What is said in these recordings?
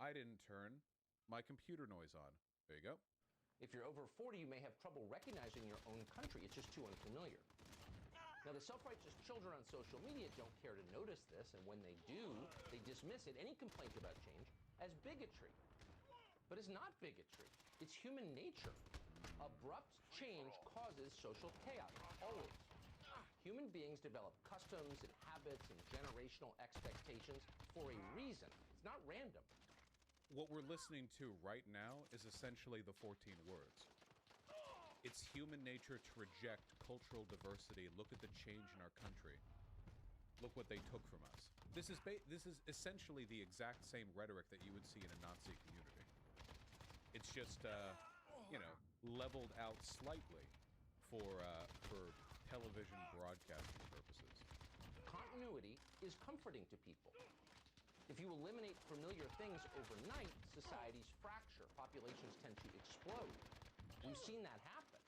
I didn't turn my computer noise on. There you go. If you're over 40, you may have trouble recognizing your own country. It's just too unfamiliar. Now, the self-righteous children on social media don't care to notice this, and when they do, they dismiss it, any complaint about change, as bigotry. But it's not bigotry. It's human nature. Abrupt change causes social chaos, always. Human beings develop customs and habits and generational expectations for a reason. It's not random. What we're listening to right now is essentially the 14 words. It's human nature to reject cultural diversity. Look at the change in our country. Look what they took from us. This is essentially the exact same rhetoric that you would see in a Nazi community. It's just, you know, leveled out slightly for television broadcasting purposes. Continuity is comforting to people. If you eliminate familiar things overnight, societies fracture, populations tend to explode. We've seen that happen.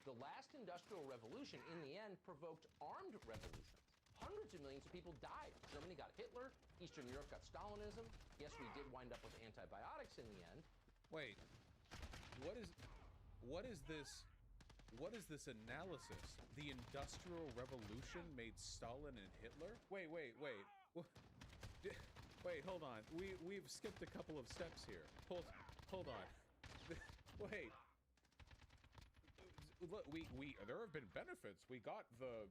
The last industrial revolution, in the end, provoked armed revolutions. Hundreds of millions of people died. Germany got Hitler, Eastern Europe got Stalinism. Yes, we did wind up with antibiotics in the end. Wait, what is this analysis? The Industrial Revolution made Stalin and Hitler? Wait. Wait, hold on. We've skipped a couple of steps here. Hold on. Wait. Look, there have been benefits. We got the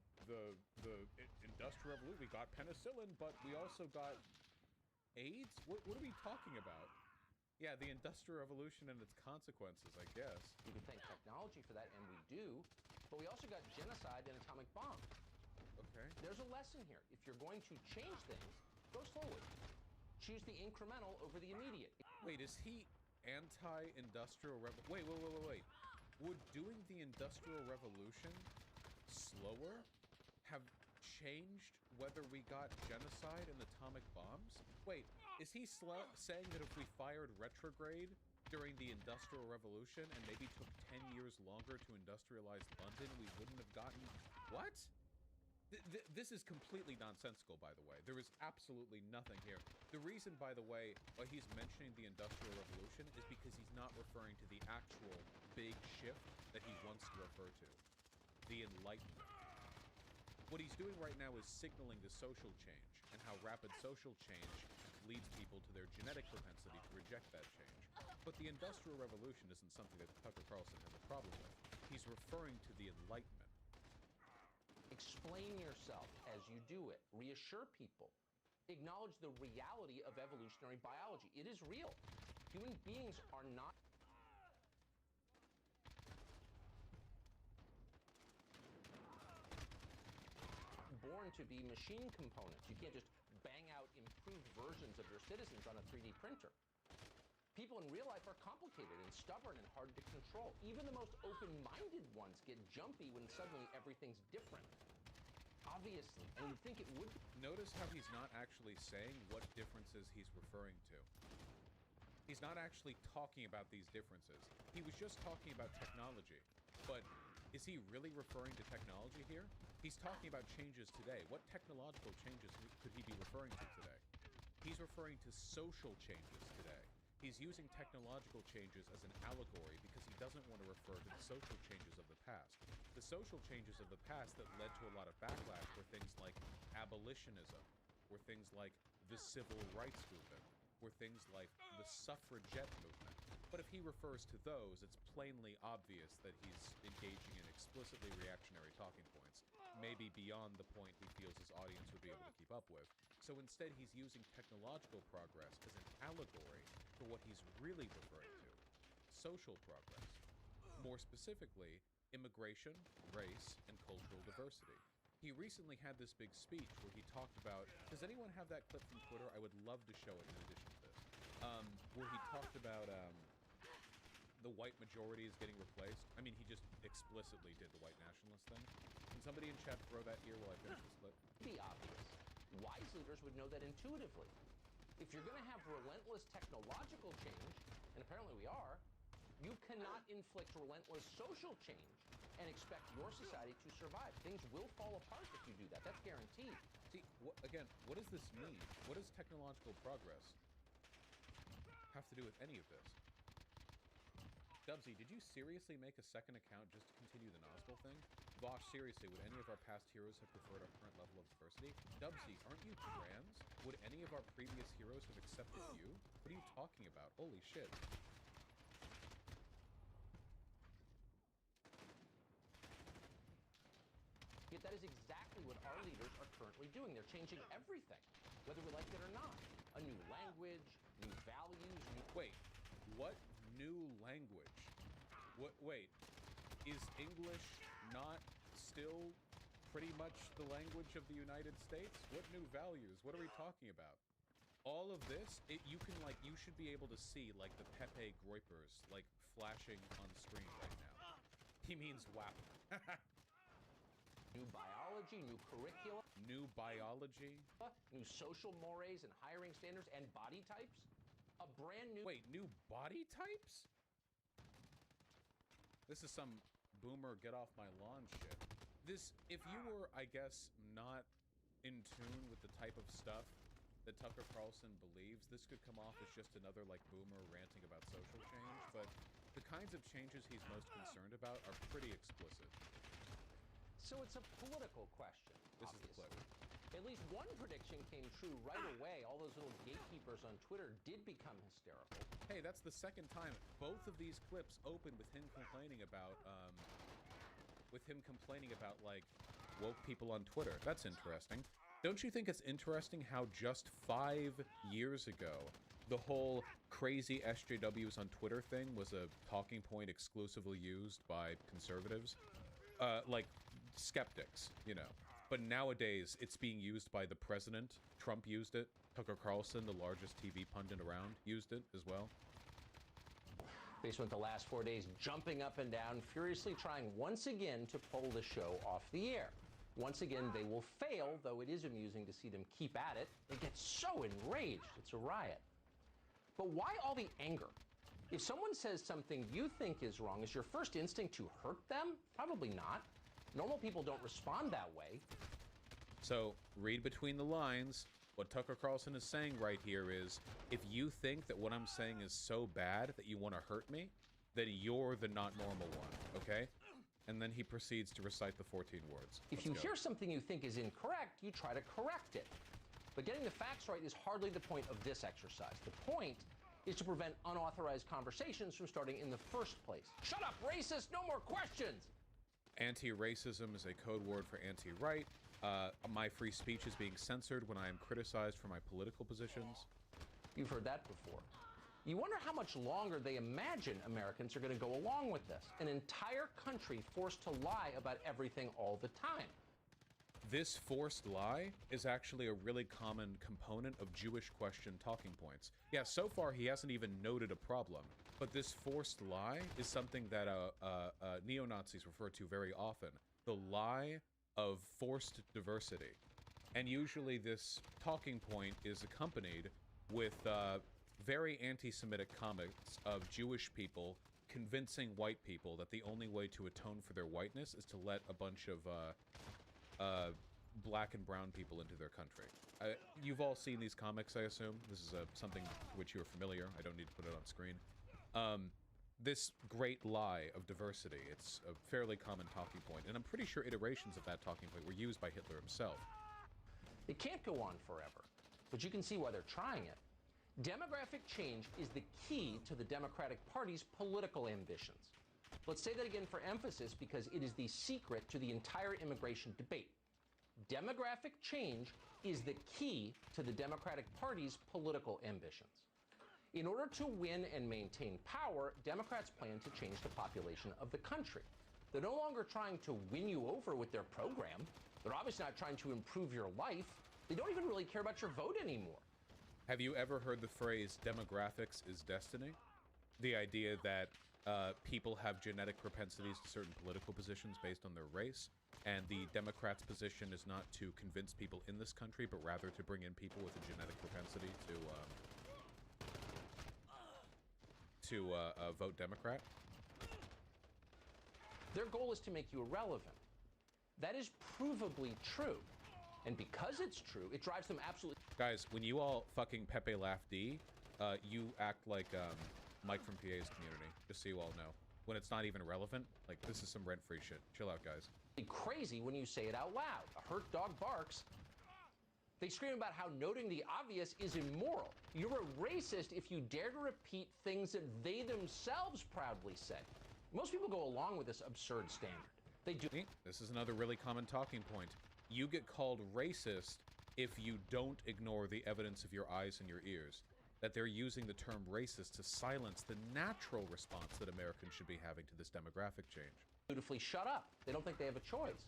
Industrial Revolution. We got penicillin, but we also got AIDS. What are we talking about? Yeah, the Industrial Revolution and its consequences, I guess. You can thank technology for that, and we do. But we also got genocide and atomic bombs. Okay. There's a lesson here. If you're going to change things, go slowly. Choose the incremental over the immediate. Wait, is he anti-industrial revolution? Wait. Would doing the Industrial Revolution slower have changed whether we got genocide and atomic bombs? Wait, is he saying that if we fired retrograde during the Industrial Revolution and maybe took 10 years longer to industrialize London, we wouldn't have gotten... What? This is completely nonsensical, by the way. There is absolutely nothing here. The reason, by the way, why he's mentioning the Industrial Revolution is because he's not referring to the actual big shift that he wants to refer to. The Enlightenment. What he's doing right now is signaling the social change, and how rapid social change leads people to their genetic propensity to reject that change. But the Industrial Revolution isn't something that Tucker Carlson has a problem with. He's referring to the Enlightenment. Explain yourself as you do it. Reassure people. Acknowledge the reality of evolutionary biology. It is real. Human beings are not born to be machine components. You can't just bang out improved versions of your citizens on a 3D printer. People in real life are complicated and stubborn and hard to control. Even the most open-minded ones get jumpy when suddenly everything's different. Obviously, and you'd think it would. Notice how he's not actually saying what differences he's referring to. He's not actually talking about these differences. He was just talking about technology. But is he really referring to technology here? He's talking about changes today. What technological changes could he be referring to today? He's referring to social changes today. He's using technological changes as an allegory because he doesn't want to refer to the social changes of the past. The social changes of the past that led to a lot of backlash were things like abolitionism, were things like the civil rights movement, were things like the suffragette movement. But if he refers to those, it's plainly obvious that he's engaging in explicitly reactionary talking points, maybe beyond the point he feels his audience would be able to keep up with. So instead, he's using technological progress as an allegory for what he's really referring to: social progress. More specifically, immigration, race, and cultural diversity. He recently had this big speech where he talked about... Does anyone have that clip from Twitter? I would love to show it in addition to this. Where he talked about the white majority is getting replaced. I mean, he just explicitly did the white nationalist thing. Can somebody in chat throw that here while I finish this clip? Be obvious. Wise leaders would know that intuitively. If you're going to have relentless technological change, and apparently we are, you cannot inflict relentless social change and expect your society to survive. Things will fall apart if you do that. That's guaranteed. See, again, what does this mean? What is technological progress? have to do with any of this? Dubsy, did you seriously make a second account just to continue the Nosville thing? Vaush, seriously, would any of our past heroes have preferred our current level of diversity? Dubsy, aren't you trans? Would any of our previous heroes have accepted you? What are you talking about? Holy shit. Yet that is exactly what our leaders are currently doing. They're changing everything, whether we like it or not. A new language, new values, new... Wait, what new language? Wait, is English not still pretty much the language of the United States? What new values? What are we talking about? All of this, you should be able to see, like, the Pepe Groypers, like, flashing on screen right now. He means WAP. New biology, new curriculum. New biology. New social mores and hiring standards and body types. A brand new... Wait, new body types? This is some boomer get off my lawn shit. This, if you were, I guess, not in tune with the type of stuff that Tucker Carlson believes, this could come off as just another, like, boomer ranting about social change, but the kinds of changes he's most concerned about are pretty explicit. So it's a political question, This obviously. is the clip. At least one prediction came true right away. All those little gatekeepers on Twitter did become hysterical. Hey, that's the second time. Both of these clips open with him complaining about, like, woke people on Twitter. That's interesting. Don't you think it's interesting how just 5 years ago, the whole crazy SJWs on Twitter thing was a talking point exclusively used by conservatives? Like, skeptics, you know. But nowadays, it's being used by the president. Trump used it. Tucker Carlson, the largest TV pundit around, used it as well. They spent the last 4 days jumping up and down, furiously trying once again to pull the show off the air. Once again, they will fail, though it is amusing to see them keep at it. They get so enraged. It's a riot. But why all the anger? If someone says something you think is wrong, is your first instinct to hurt them? Probably not. Normal people don't respond that way. So, read between the lines. What Tucker Carlson is saying right here is, if you think that what I'm saying is so bad that you want to hurt me, then you're the not normal one, okay? And then he proceeds to recite the 14 words. If you hear something you think is incorrect, you try to correct it. But getting the facts right is hardly the point of this exercise. The point is to prevent unauthorized conversations from starting in the first place. Shut up, racist! No more questions! Anti-racism is a code word for anti-right. My free speech is being censored when I am criticized for my political positions. You've heard that before. You wonder how much longer they imagine Americans are going to go along with this. An entire country forced to lie about everything all the time. This forced lie is actually a really common component of Jewish question talking points. Yeah, so far he hasn't even noted a problem, but this forced lie is something that neo-Nazis refer to very often. The lie of forced diversity. And usually this talking point is accompanied with very anti-Semitic comments of Jewish people convincing white people that the only way to atone for their whiteness is to let a bunch of black and brown people into their country. You've all seen these comics, I assume. This is something to which you're familiar. I don't need to put it on screen. This great lie of diversity, it's a fairly common talking point, and I'm pretty sure iterations of that talking point were used by Hitler himself. It can't go on forever, but you can see why they're trying it. Demographic change is the key to the Democratic Party's political ambitions. Let's say that again for emphasis because it is the secret to the entire immigration debate. Demographic change is the key to the Democratic Party's political ambitions. In order to win and maintain power, Democrats plan to change the population of the country. They're no longer trying to win you over with their program. They're obviously not trying to improve your life. They don't even really care about your vote anymore. Have you ever heard the phrase, demographics is destiny? The idea that people have genetic propensities to certain political positions based on their race, and the Democrats' position is not to convince people in this country, but rather to bring in people with a genetic propensity to vote Democrat? Their goal is to make you irrelevant. That is provably true. And because it's true, it drives them absolutely... Guys, when you all fucking Pepe Laugh D, you act like Mike from PA's community, just so you all know. When it's not even relevant, like, this is some rent-free shit. Chill out, guys. Crazy when you say it out loud. A hurt dog barks. They scream about how noting the obvious is immoral. You're a racist if you dare to repeat things that they themselves proudly say. Most people go along with this absurd standard. They do. This is another really common talking point. You get called racist if you don't ignore the evidence of your eyes and your ears. That they're using the term racist to silence the natural response that Americans should be having to this demographic change. Dutifully shut up. They don't think they have a choice.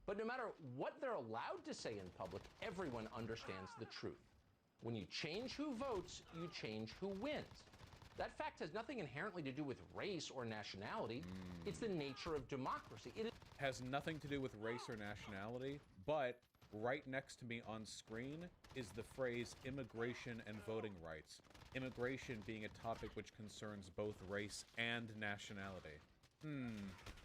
But no matter what they're allowed to say in public, everyone understands the truth. When you change who votes, you change who wins. That fact has nothing inherently to do with race or nationality. It's the nature of democracy. It has nothing to do with race or nationality, but right next to me on screen is the phrase immigration and voting rights. Immigration being a topic which concerns both race and nationality.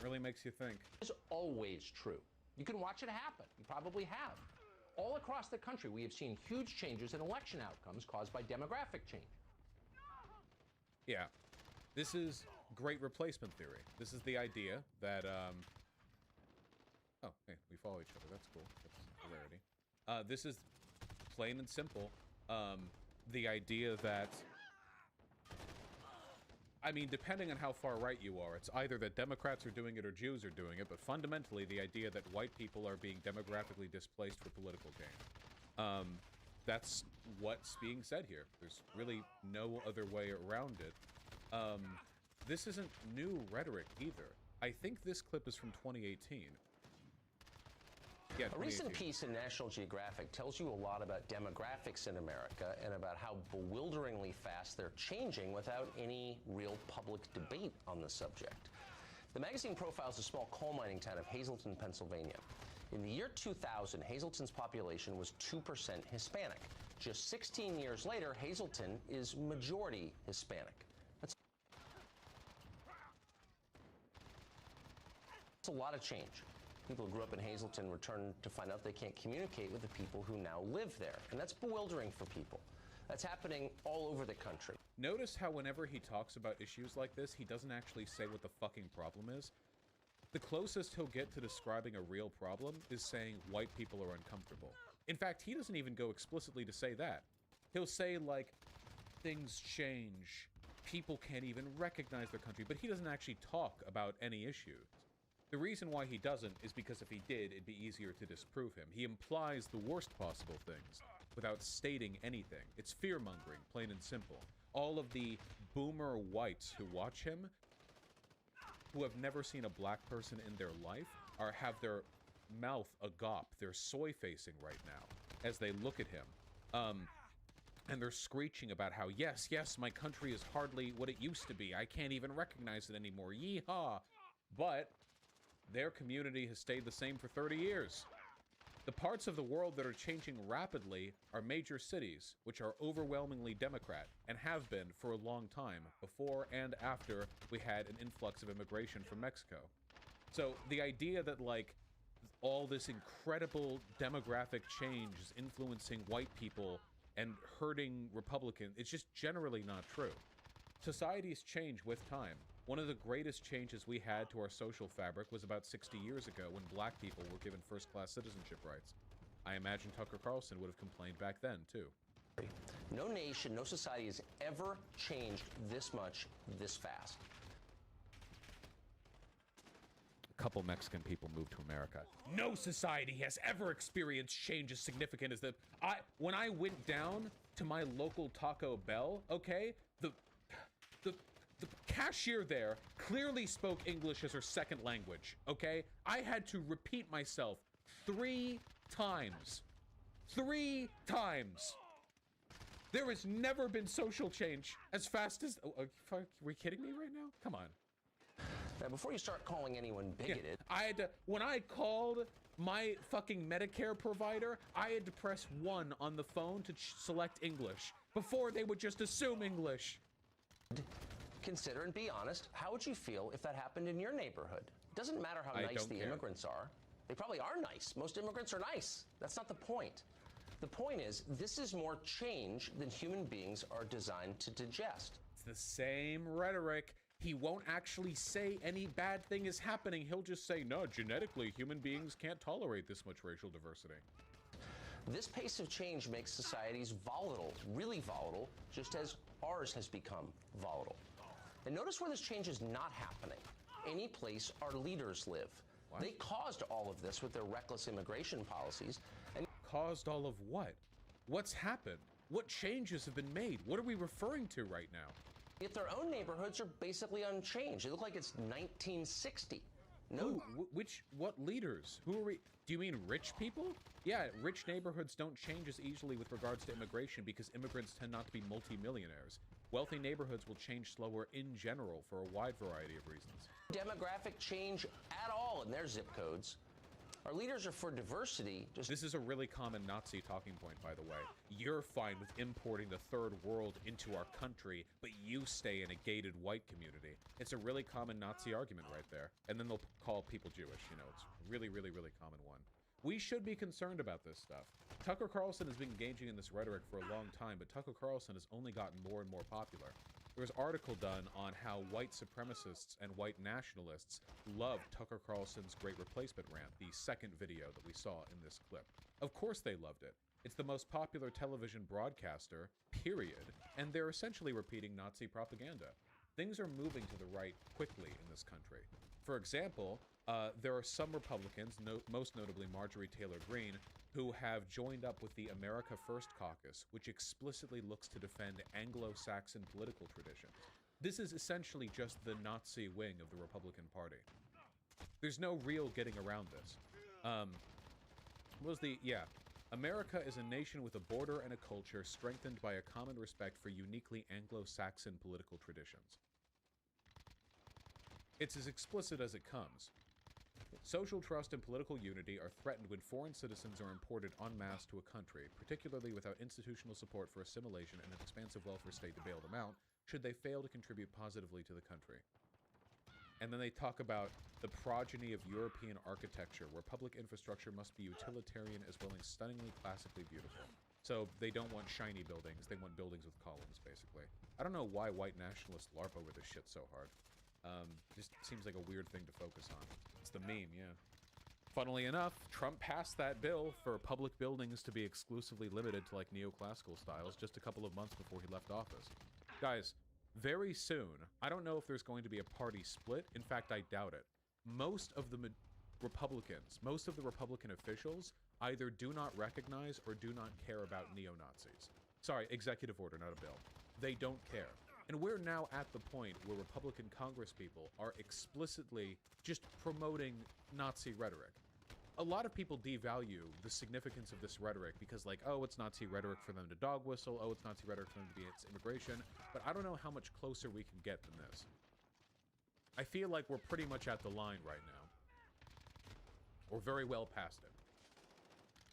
Really makes you think. is always true. You can watch it happen. You probably have. All across the country, we have seen huge changes in election outcomes caused by demographic change. Yeah. This is great replacement theory. This is the idea that, oh, hey, we follow each other. That's cool. That's a rarity. This is plain and simple. The idea that, I mean, depending on how far right you are, it's either that Democrats are doing it or Jews are doing it, but fundamentally the idea that white people are being demographically displaced for political gain. That's what's being said here. There's really no other way around it. This isn't new rhetoric either. I think this clip is from 2018. Yeah, a recent piece in National Geographic tells you a lot about demographics in America and about how bewilderingly fast they're changing without any real public debate on the subject. The magazine profiles the small coal mining town of Hazleton, Pennsylvania. In the year 2000, Hazleton's population was 2% Hispanic. Just 16 years later, Hazleton is majority Hispanic. That's a lot of change. People who grew up in Hazleton return to find out they can't communicate with the people who now live there. And that's bewildering for people. That's happening all over the country. Notice how whenever he talks about issues like this, he doesn't actually say what the fucking problem is. The closest he'll get to describing a real problem is saying white people are uncomfortable. In fact, he doesn't even go explicitly to say that. He'll say, like, things change. People can't even recognize their country, but he doesn't actually talk about any issues. The reason why he doesn't is because if he did, it'd be easier to disprove him. He implies the worst possible things without stating anything. It's fear-mongering, plain and simple. All of the boomer whites who watch him, who have never seen a black person in their life, have their mouth agape. They're soy-facing right now as they look at him. And they're screeching about how, yes, my country is hardly what it used to be. I can't even recognize it anymore. Yeehaw! But their community has stayed the same for 30 years. The parts of the world that are changing rapidly are major cities, which are overwhelmingly Democrat, and have been for a long time, before and after we had an influx of immigration from Mexico. So the idea that, like, all this incredible demographic change is influencing white people and hurting Republicans, it's just generally not true. Societies change with time. One of the greatest changes we had to our social fabric was about 60 years ago when black people were given first-class citizenship rights. I imagine Tucker Carlson would have complained back then, too. No nation, no society has ever changed this much, this fast. A couple Mexican people moved to America. No society has ever experienced change as significant as the... When I went down to my local Taco Bell, okay, the cashier there clearly spoke English as her second language, okay? I had to repeat myself 3 times. 3 times. There has never been social change as fast as... Oh, are we kidding me right now? Come on. Now, before you start calling anyone bigoted... Yeah, I had to... When I called my fucking Medicare provider, I had to press 1 on the phone to select English. Before, they would just assume English. Consider and be honest, how would you feel if that happened in your neighborhood? It doesn't matter how nice the immigrants are. They probably are nice. Most immigrants are nice. That's not the point. The point is, this is more change than human beings are designed to digest. It's the same rhetoric. He won't actually say any bad thing is happening. He'll just say, no, genetically, human beings can't tolerate this much racial diversity. This pace of change makes societies volatile, really volatile, just as ours has become volatile. And notice where this change is not happening. Any place our leaders live. What? They caused all of this with their reckless immigration policies. And Caused all of what? What's happened? What changes have been made? What are we referring to right now? yet their own neighborhoods are basically unchanged. They look like it's 1960. No. What leaders? Who are we? Do you mean rich people? Yeah, rich neighborhoods don't change as easily with regards to immigration because immigrants tend not to be multimillionaires. Wealthy neighborhoods will change slower in general for a wide variety of reasons. Demographic change at all in their zip codes. Our leaders are for diversity. This is a really common Nazi talking point, by the way. You're fine with importing the third world into our country, but you stay in a gated white community. It's a really common Nazi argument right there. And then they'll call people Jewish. You know, it's a really, really, really common one. We should be concerned about this stuff. Tucker Carlson has been engaging in this rhetoric for a long time, but Tucker Carlson has only gotten more and more popular. There was an article done on how white supremacists and white nationalists loved Tucker Carlson's Great Replacement rant, the second video that we saw in this clip. Of course they loved it. It's the most popular television broadcaster, period, and they're essentially repeating Nazi propaganda. Things are moving to the right quickly in this country. For example, there are some Republicans, most notably Marjorie Taylor Greene, who have joined up with the America First caucus, which explicitly looks to defend Anglo-Saxon political traditions. This is essentially just the Nazi wing of the Republican Party. There's no real getting around this. America is a nation with a border and a culture strengthened by a common respect for uniquely Anglo-Saxon political traditions. It's as explicit as it comes. Social trust and political unity are threatened when foreign citizens are imported en masse to a country, particularly without institutional support for assimilation and an expansive welfare state to bail them out, should they fail to contribute positively to the country. And then they talk about the progeny of European architecture, where public infrastructure must be utilitarian as well as stunningly classically beautiful. So they don't want shiny buildings, they want buildings with columns, basically. I don't know why white nationalists LARP over this shit so hard. Just seems like a weird thing to focus on. It's the meme, yeah. Funnily enough, Trump passed that bill for public buildings to be exclusively limited to like neoclassical styles just a couple of months before he left office. Guys, very soon, I don't know if there's going to be a party split. In fact, I doubt it. Most of the Republicans, most of the Republican officials either do not recognize or do not care about neo-Nazis. Sorry, executive order, not a bill. They don't care. And we're now at the point where Republican congresspeople are explicitly just promoting Nazi rhetoric. A lot of people devalue the significance of this rhetoric because, like, oh, it's Nazi rhetoric for them to dog whistle, oh, it's Nazi rhetoric for them to be against immigration, but I don't know how much closer we can get than this. I feel like we're pretty much at the line right now. Or very well past it.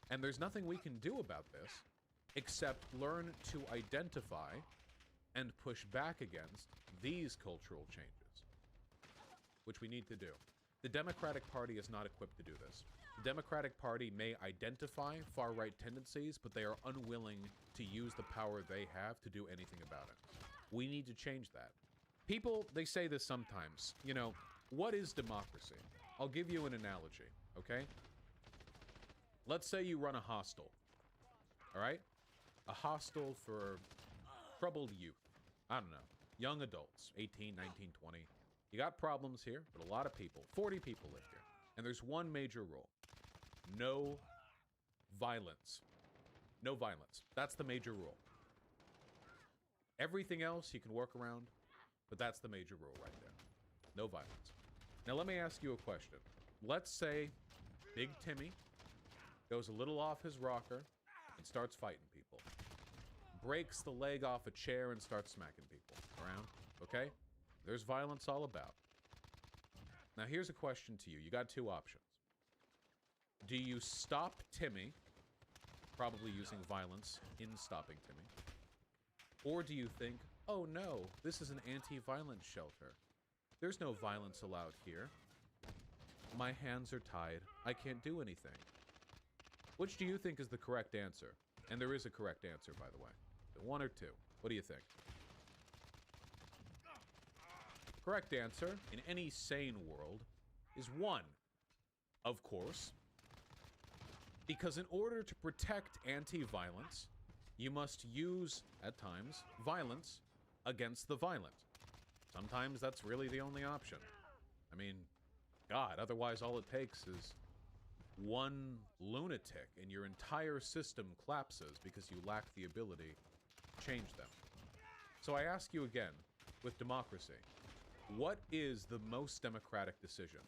And there's nothing we can do about this except learn to identify and push back against these cultural changes, which we need to do. The Democratic Party is not equipped to do this. The Democratic Party may identify far-right tendencies, but they are unwilling to use the power they have to do anything about it. We need to change that. People, they say this sometimes, you know, what is democracy? I'll give you an analogy, okay? Let's say you run a hostel, all right? A hostel for troubled youth. I don't know, young adults, 18, 19, 20. You got problems here, but a lot of people, 40 people live here. And there's one major rule. No violence. No violence. That's the major rule. Everything else you can work around, but that's the major rule right there. No violence. Now let me ask you a question. Let's say Big Timmy goes a little off his rocker and starts fighting people. Breaks the leg off a chair and starts smacking people around, okay? There's violence all about. Now here's a question to you. You got two options. Do you stop Timmy, probably using violence in stopping Timmy? Or do you think, oh no, this is an anti-violence shelter. There's no violence allowed here. My hands are tied. I can't do anything. Which do you think is the correct answer? And there is a correct answer, by the way. One or two. What do you think? Correct answer in any sane world is one. Of course. Because in order to protect anti-violence, you must use, at times, violence against the violent. Sometimes that's really the only option. I mean, God, otherwise all it takes is one lunatic and your entire system collapses because you lack the ability to change them. So I ask you again, with democracy, what is the most democratic decision?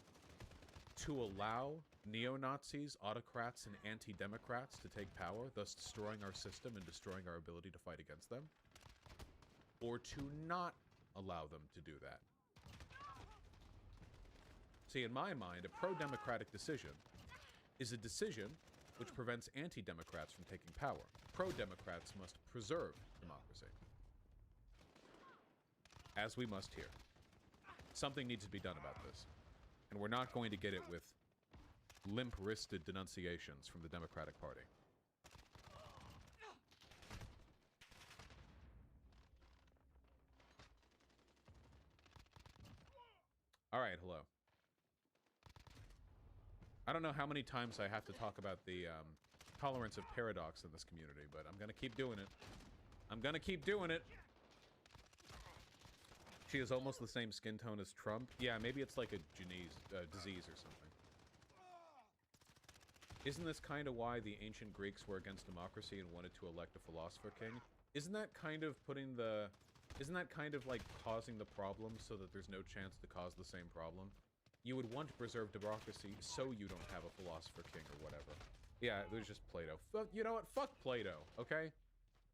To allow neo-Nazis, autocrats, and anti-democrats to take power, thus destroying our system and destroying our ability to fight against them? Or to not allow them to do that? See, in my mind, a pro-democratic decision is a decision which prevents anti-democrats from taking power. Pro-democrats must preserve democracy. As we must here. Something needs to be done about this. And we're not going to get it with limp-wristed denunciations from the Democratic Party. All right, hello. I don't know how many times I have to talk about the tolerance of paradox in this community, but I'm gonna keep doing it. I'm gonna keep doing it. She has almost the same skin tone as Trump. Yeah, maybe it's like a disease or something. Isn't this kind of why the ancient Greeks were against democracy and wanted to elect a philosopher king? Isn't that kind of putting the... Isn't that kind of like causing the problem so that there's no chance to cause the same problem? You would want to preserve democracy so you don't have a philosopher king or whatever. Yeah, there's just Plato. You know what? Fuck Plato, okay?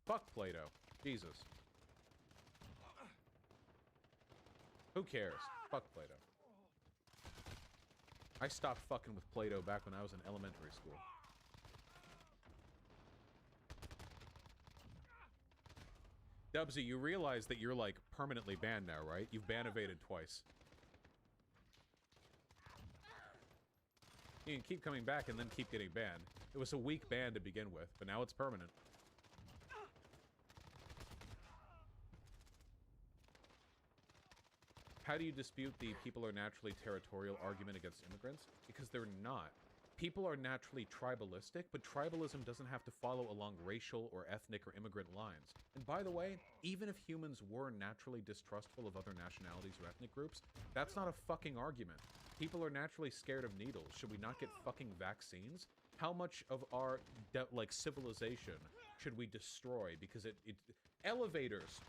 Fuck Plato. Jesus. Who cares? Fuck Plato. I stopped fucking with Plato back when I was in elementary school. Dubsy, you realize that you're, like, permanently banned now, right? You've ban evaded twice. You can keep coming back and then keep getting banned. It was a weak ban to begin with, but now it's permanent. How do you dispute the people are naturally territorial argument against immigrants? Because they're not. People are naturally tribalistic, but tribalism doesn't have to follow along racial or ethnic or immigrant lines. And by the way, even if humans were naturally distrustful of other nationalities or ethnic groups, that's not a fucking argument. People are naturally scared of needles. Should we not get fucking vaccines? How much of our, like, civilization should we destroy? Because elevators.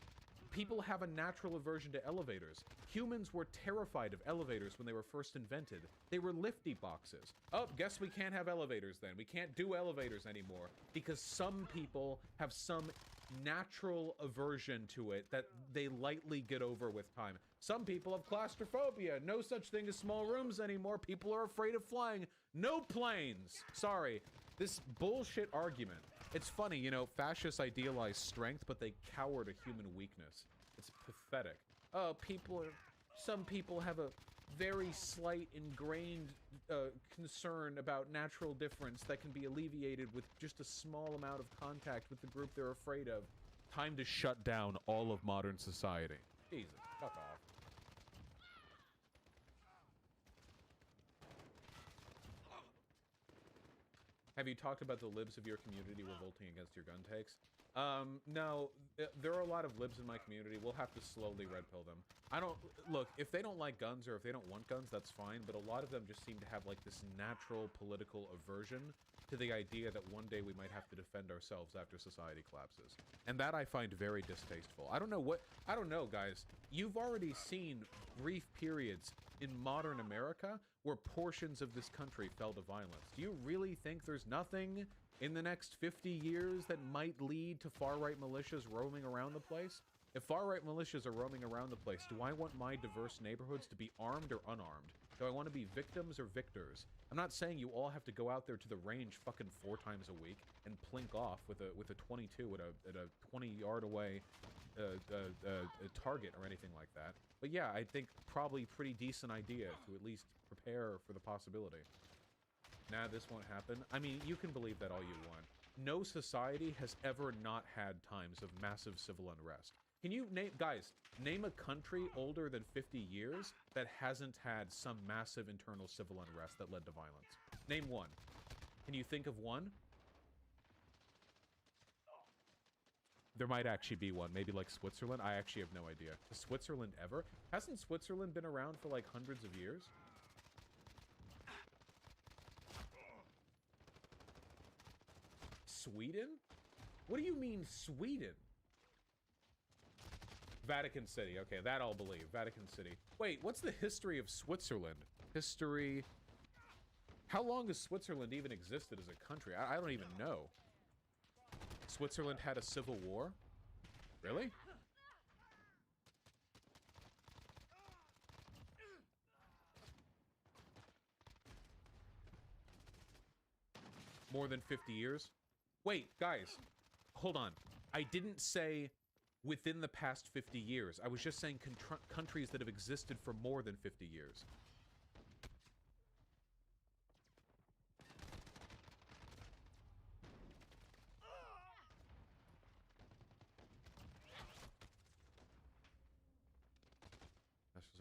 People have a natural aversion to elevators. Humans were terrified of elevators when they were first invented. They were lifty boxes. Oh, guess we can't have elevators then. We can't do elevators anymore because some people have some natural aversion to it that they lightly get over with time. Some people have claustrophobia. No such thing as small rooms anymore. People are afraid of flying. No planes. Sorry. This bullshit argument. It's funny, you know, fascists idealize strength, but they cower to human weakness. It's pathetic. Oh, some people have a very slight ingrained concern about natural difference that can be alleviated with just a small amount of contact with the group they're afraid of. Time to shut down all of modern society. Jesus, fuck off. Have you talked about the libs of your community revolting against your gun takes? No, there are a lot of libs in my community. We'll have to slowly red pill them. Look, if they don't like guns or if they don't want guns, that's fine, but a lot of them just seem to have like this natural political aversion to the idea that one day we might have to defend ourselves after society collapses. And that I find very distasteful. I don't know, guys. You've already seen brief periods in modern America where portions of this country fell to violence. Do you really think there's nothing in the next 50 years that might lead to far-right militias roaming around the place? If far-right militias are roaming around the place, do I want my diverse neighborhoods to be armed or unarmed? Do I want to be victims or victors? I'm not saying you all have to go out there to the range fucking 4 times a week and plink off with a 22 at a 20-yard away a target or anything like that. But yeah, I think probably pretty decent idea to at least prepare for the possibility. Nah, this won't happen. I mean, you can believe that all you want. no society has ever not had times of massive civil unrest. Can you name, guys, name a country older than 50 years that hasn't had some massive internal civil unrest that led to violence? Name one. Can you think of one? There might actually be one, maybe like Switzerland. I actually have no idea. Has Switzerland ever? Hasn't Switzerland been around for like hundreds of years? Sweden? What do you mean Sweden? Vatican City. Okay, that I'll believe. Vatican City. Wait, what's the history of Switzerland? History... How long has Switzerland even existed as a country? I don't even know. Switzerland had a civil war? Really? More than 50 years? Wait, guys. Hold on. I didn't say within the past 50 years. I was just saying countries that have existed for more than 50 years.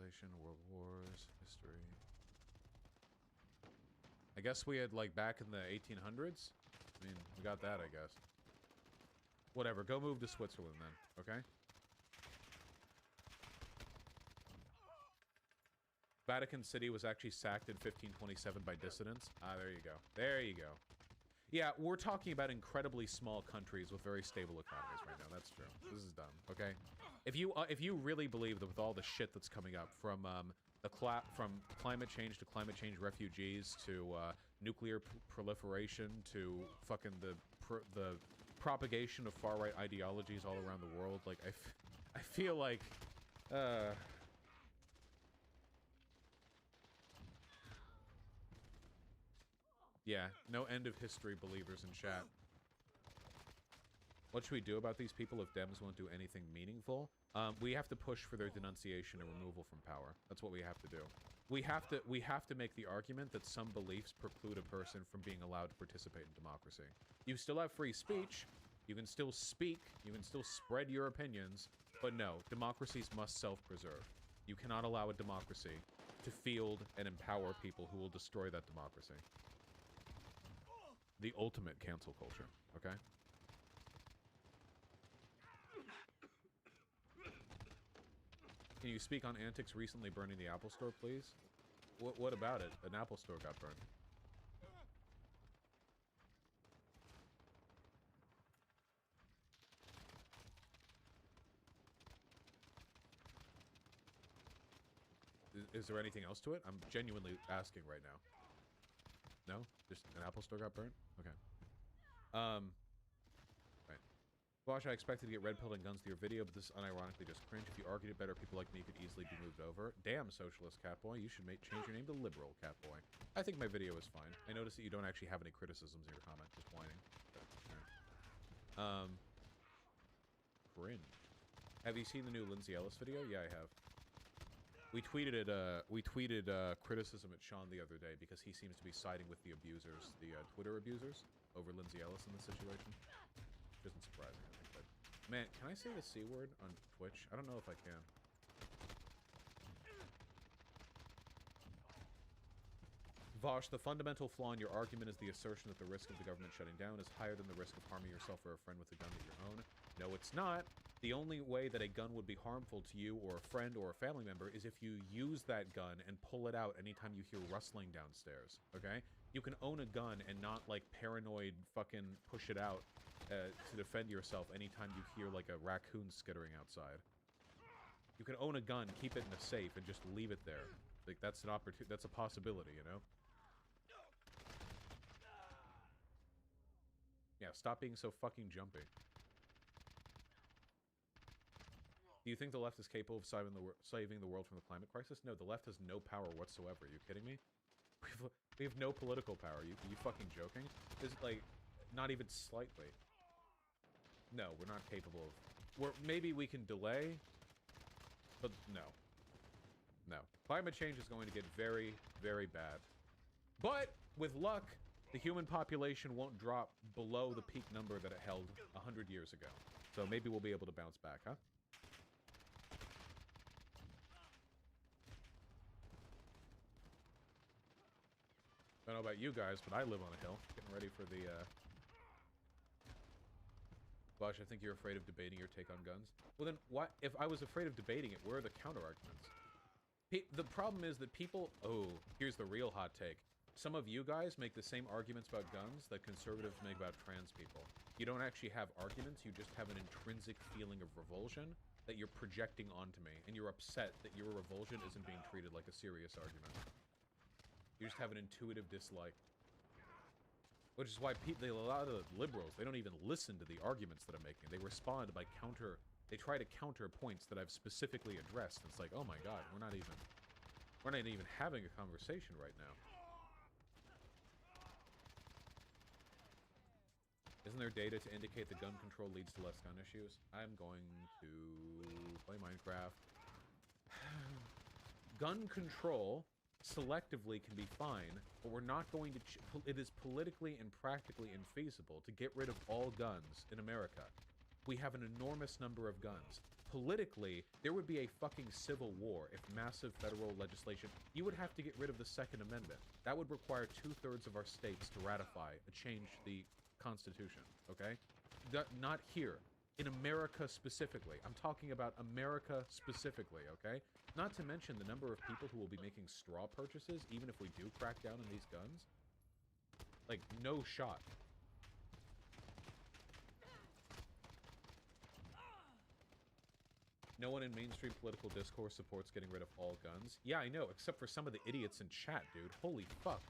Nationalization, World Wars, history. I guess we had, like, back in the 1800s? I mean, we got that, I guess. Whatever, go move to Switzerland then, okay? Vatican City was actually sacked in 1527 by dissidents. Ah, there you go. There you go. Yeah, we're talking about incredibly small countries with very stable economies right now. That's true. This is dumb, okay? If you really believe that with all the shit that's coming up from from climate change to climate change refugees to nuclear proliferation to fucking the propagation of far-right ideologies all around the world, like I feel like yeah, no end of history believers in chat. What should we do about these people if Dems won't do anything meaningful? We have to push for their denunciation and removal from power. That's what we have to do. We have to make the argument that some beliefs preclude a person from being allowed to participate in democracy. You still have free speech. You can still speak. You can still spread your opinions. But no, democracies must self-preserve. You cannot allow a democracy to field and empower people who will destroy that democracy. The ultimate cancel culture, okay? Can you speak on antics recently burning the Apple Store, please? What about it? An Apple Store got burned. Is there anything else to it? I'm genuinely asking right now. No? Just an Apple Store got burned? Okay. Right. Vaush, I expected to get red-pilled and guns to your video, but this is unironically just cringe. If you argued it better, people like me could easily be moved over. Damn, socialist catboy. You should change your name to liberal catboy. I think my video is fine. I noticed that you don't actually have any criticisms in your comment, just whining. But, yeah. Cringe. Have you seen the new Lindsay Ellis video? Yeah, I have. We tweeted criticism at Sean the other day because he seems to be siding with the abusers, the Twitter abusers, over Lindsay Ellis in this situation. Which isn't surprising, I think, but... Man, can I say the C word on Twitch? I don't know if I can. Vaush, the fundamental flaw in your argument is the assertion that the risk of the government shutting down is higher than the risk of harming yourself or a friend with a gun that you own. No, it's not. The only way that a gun would be harmful to you or a friend or a family member is if you use that gun and pull it out anytime you hear rustling downstairs, okay? You can own a gun and not, like, paranoid fucking push it out to defend yourself anytime you hear, like, a raccoon skittering outside. You can own a gun, keep it in a safe, and just leave it there. Like, that's an opportunity, that's a possibility, you know? Yeah, stop being so fucking jumpy. Do you think the left is capable of saving the world from the climate crisis? No, the left has no power whatsoever. Are you kidding me? We have no political power. Are you fucking joking? Is like, not even slightly. No, we're not capable of... maybe we can delay, but no. No. Climate change is going to get very, very bad. But, with luck, The human population won't drop below the peak number that it held 100 years ago. So maybe we'll be able to bounce back, huh? I don't know about you guys, but I live on a hill. Getting ready for the, Vaush, I think you're afraid of debating your take on guns. Well then, why? If I was afraid of debating it, where are the counter-arguments? The problem is that people... Oh, here's the real hot take. Some of you guys make the same arguments about guns that conservatives make about trans people. You don't actually have arguments, you just have an intrinsic feeling of revulsion that you're projecting onto me, and you're upset that your revulsion isn't being treated like a serious argument. You just have an intuitive dislike. Which is why a lot of liberals, they don't even listen to the arguments that I'm making. They respond by they try to counter points that I've specifically addressed. It's like, oh my god, we're not even having a conversation right now. Isn't there data to indicate that gun control leads to less gun issues? I'm going to play Minecraft. Gun control selectively can be fine, but we're not going to... It is politically and practically infeasible to get rid of all guns in America. We have an enormous number of guns. Politically, there would be a fucking civil war if massive federal legislation... You would have to get rid of the Second Amendment. That would require 2/3 of our states to ratify and change the Constitution, okay? Not here. In America specifically. I'm talking about America specifically, okay? Not to mention the number of people who will be making straw purchases, even if we do crack down on these guns. Like, no shot. No one in mainstream political discourse supports getting rid of all guns. Yeah, I know, except for some of the idiots in chat, dude. Holy fuck.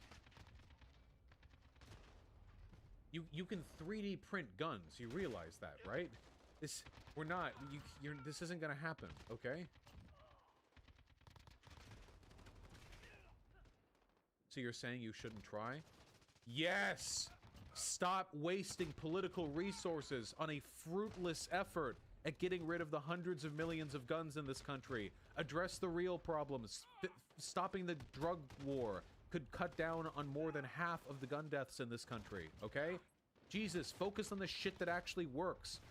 You can 3D print guns. You realize that, right? This isn't gonna happen, okay? So you're saying you shouldn't try? Yes! Stop wasting political resources on a fruitless effort at getting rid of the hundreds of millions of guns in this country. Address the real problems. Stopping the drug war could cut down on more than half of the gun deaths in this country, okay? Jesus, focus on the shit that actually works.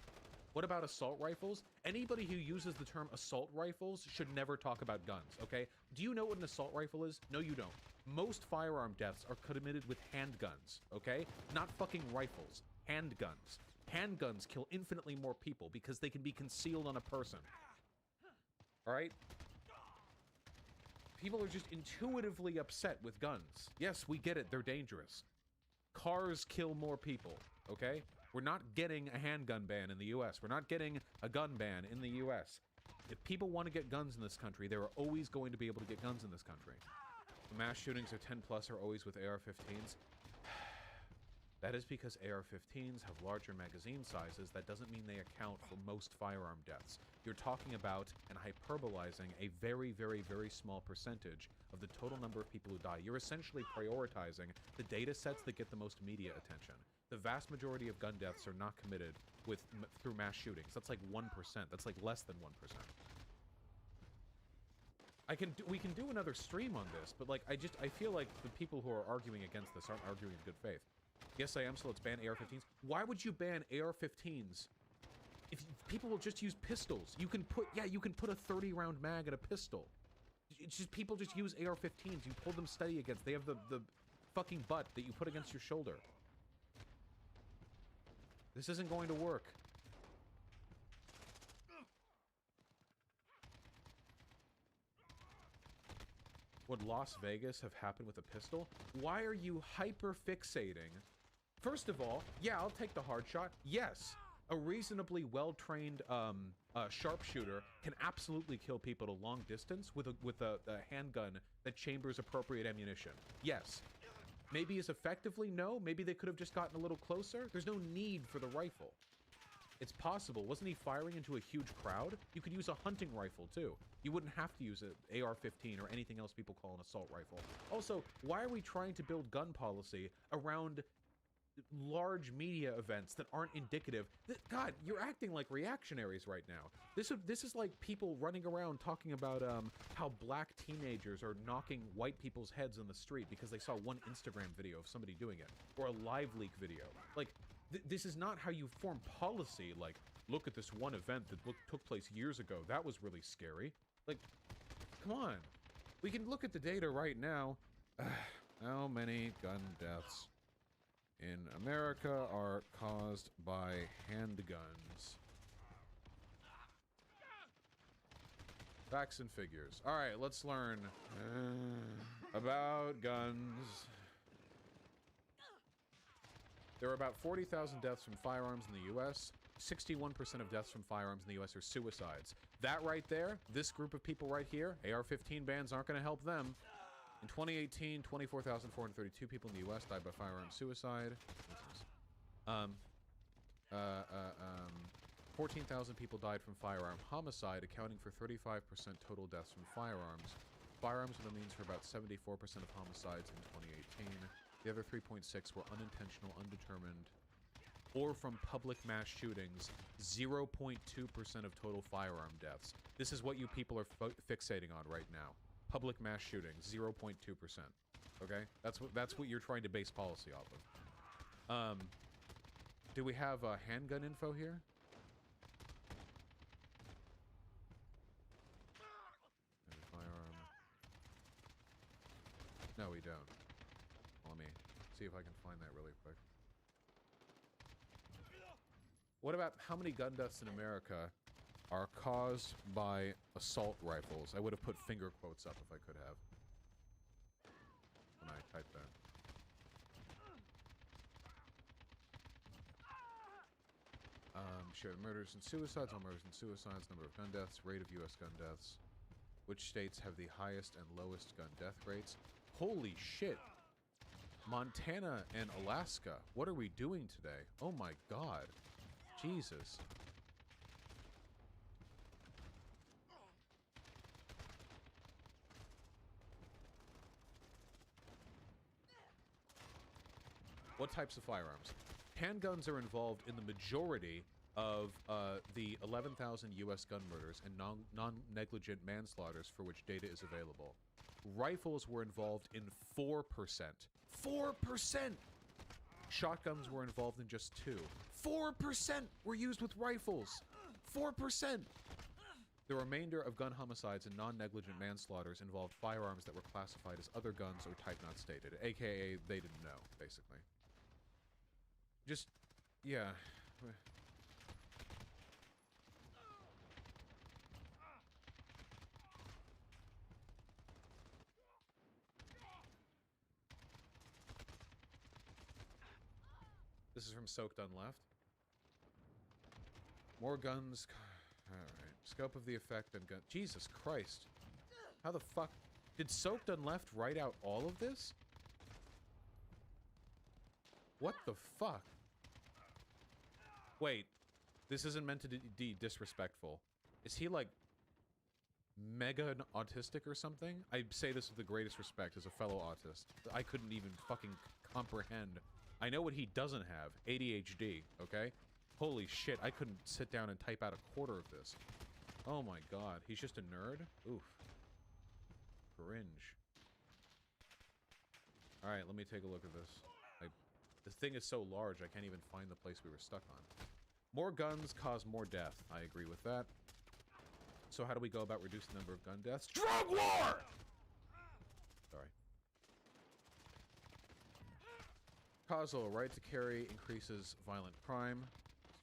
What about assault rifles? Anybody who uses the term assault rifles should never talk about guns, okay? Do you know what an assault rifle is? No, you don't. Most firearm deaths are committed with handguns, okay? Not fucking rifles. Handguns. Handguns kill infinitely more people because they can be concealed on a person. Alright? People are just intuitively upset with guns. Yes, we get it, they're dangerous. Cars kill more people, okay? We're not getting a handgun ban in the US. We're not getting a gun ban in the US. If people want to get guns in this country, they are always going to be able to get guns in this country. The mass shootings are 10 plus are always with AR-15s. That is because AR-15s have larger magazine sizes. That doesn't mean they account for most firearm deaths. You're talking about and hyperbolizing a very, very, very small percentage of the total number of people who die. You're essentially prioritizing the data sets that get the most media attention. The vast majority of gun deaths are not committed through mass shootings. That's like 1%. That's like less than 1%. We can do another stream on this, but like I feel like the people who are arguing against this aren't arguing in good faith. Yes, I am, so let's ban AR-15s. Why would you ban AR-15s if people will just use pistols? You can put a 30-round mag in a pistol. It's just people just use AR-15s. You pull them steady against. They have the fucking butt that you put against your shoulder. This isn't going to work. Would Las Vegas have happened with a pistol? Why are you hyper-fixating? First of all, yeah, I'll take the hard shot. Yes, a reasonably well-trained sharpshooter can absolutely kill people at a long distance with a handgun that chambers appropriate ammunition. Yes. Maybe as effectively? No. Maybe they could have just gotten a little closer? There's no need for the rifle. It's possible. Wasn't he firing into a huge crowd? You could use a hunting rifle, too. You wouldn't have to use an AR-15 or anything else people call an assault rifle. Also, why are we trying to build gun policy around large media events that aren't indicative. God, you're acting like reactionaries right now. This is like people running around talking about how black teenagers are knocking white people's heads on the street because they saw one Instagram video of somebody doing it, or a live leak video. Like, this is not how you form policy. Like, look at this one event that took place years ago. That was really scary. Like, come on. We can look at the data right now. How many gun deaths in America are caused by handguns? Facts and figures. All right, let's learn about guns. There are about 40,000 deaths from firearms in the U.S. 61% of deaths from firearms in the U.S. are suicides. That right there, this group of people right here, AR-15 bans aren't going to help them. In 2018, 24,432 people in the U.S. died by firearm suicide. 14,000 people died from firearm homicide, accounting for 35% total deaths from firearms. Firearms were the means for about 74% of homicides in 2018. The other 3.6 were unintentional, undetermined, or from public mass shootings, 0.2% of total firearm deaths. This is what you people are fixating on right now. Public mass shootings, 0.2%. Okay? That's what you're trying to base policy off of. Do we have handgun info here? Firearm. No, we don't. Let me see if I can find that really quick. What about how many gun deaths in America are caused by assault rifles? I would have put finger quotes up if I could have. When I typed that. Share murders and suicides, all murders and suicides, number of gun deaths, rate of U.S. gun deaths. Which states have the highest and lowest gun death rates? Holy shit! Montana and Alaska. What are we doing today? Oh my god. Jesus. What types of firearms? Handguns are involved in the majority of the 11,000 U.S. gun murders and non-negligent manslaughters for which data is available. Rifles were involved in 4%. 4%! Shotguns were involved in just 2. 4% were used with rifles! 4%! The remainder of gun homicides and non-negligent manslaughters involved firearms that were classified as other guns or type not stated, aka they didn't know, basically. Just, yeah. This is from Soaked on Left. More guns. Alright. Scope of the effect and gun. Jesus Christ. How the fuck? Did Soaked on Left write out all of this? What the fuck? Wait. This isn't meant to be disrespectful. Is he like mega autistic or something? I say this with the greatest respect as a fellow autist. I couldn't even fucking comprehend. I know what he doesn't have. ADHD, okay? Holy shit, I couldn't sit down and type out a quarter of this. Oh my god, he's just a nerd? Oof. Cringe. Alright, let me take a look at this. The thing is so large, I can't even find the place we were stuck on. More guns cause more death. I agree with that. So how do we go about reducing the number of gun deaths? Drug war! Sorry. Causal, right to carry increases violent crime.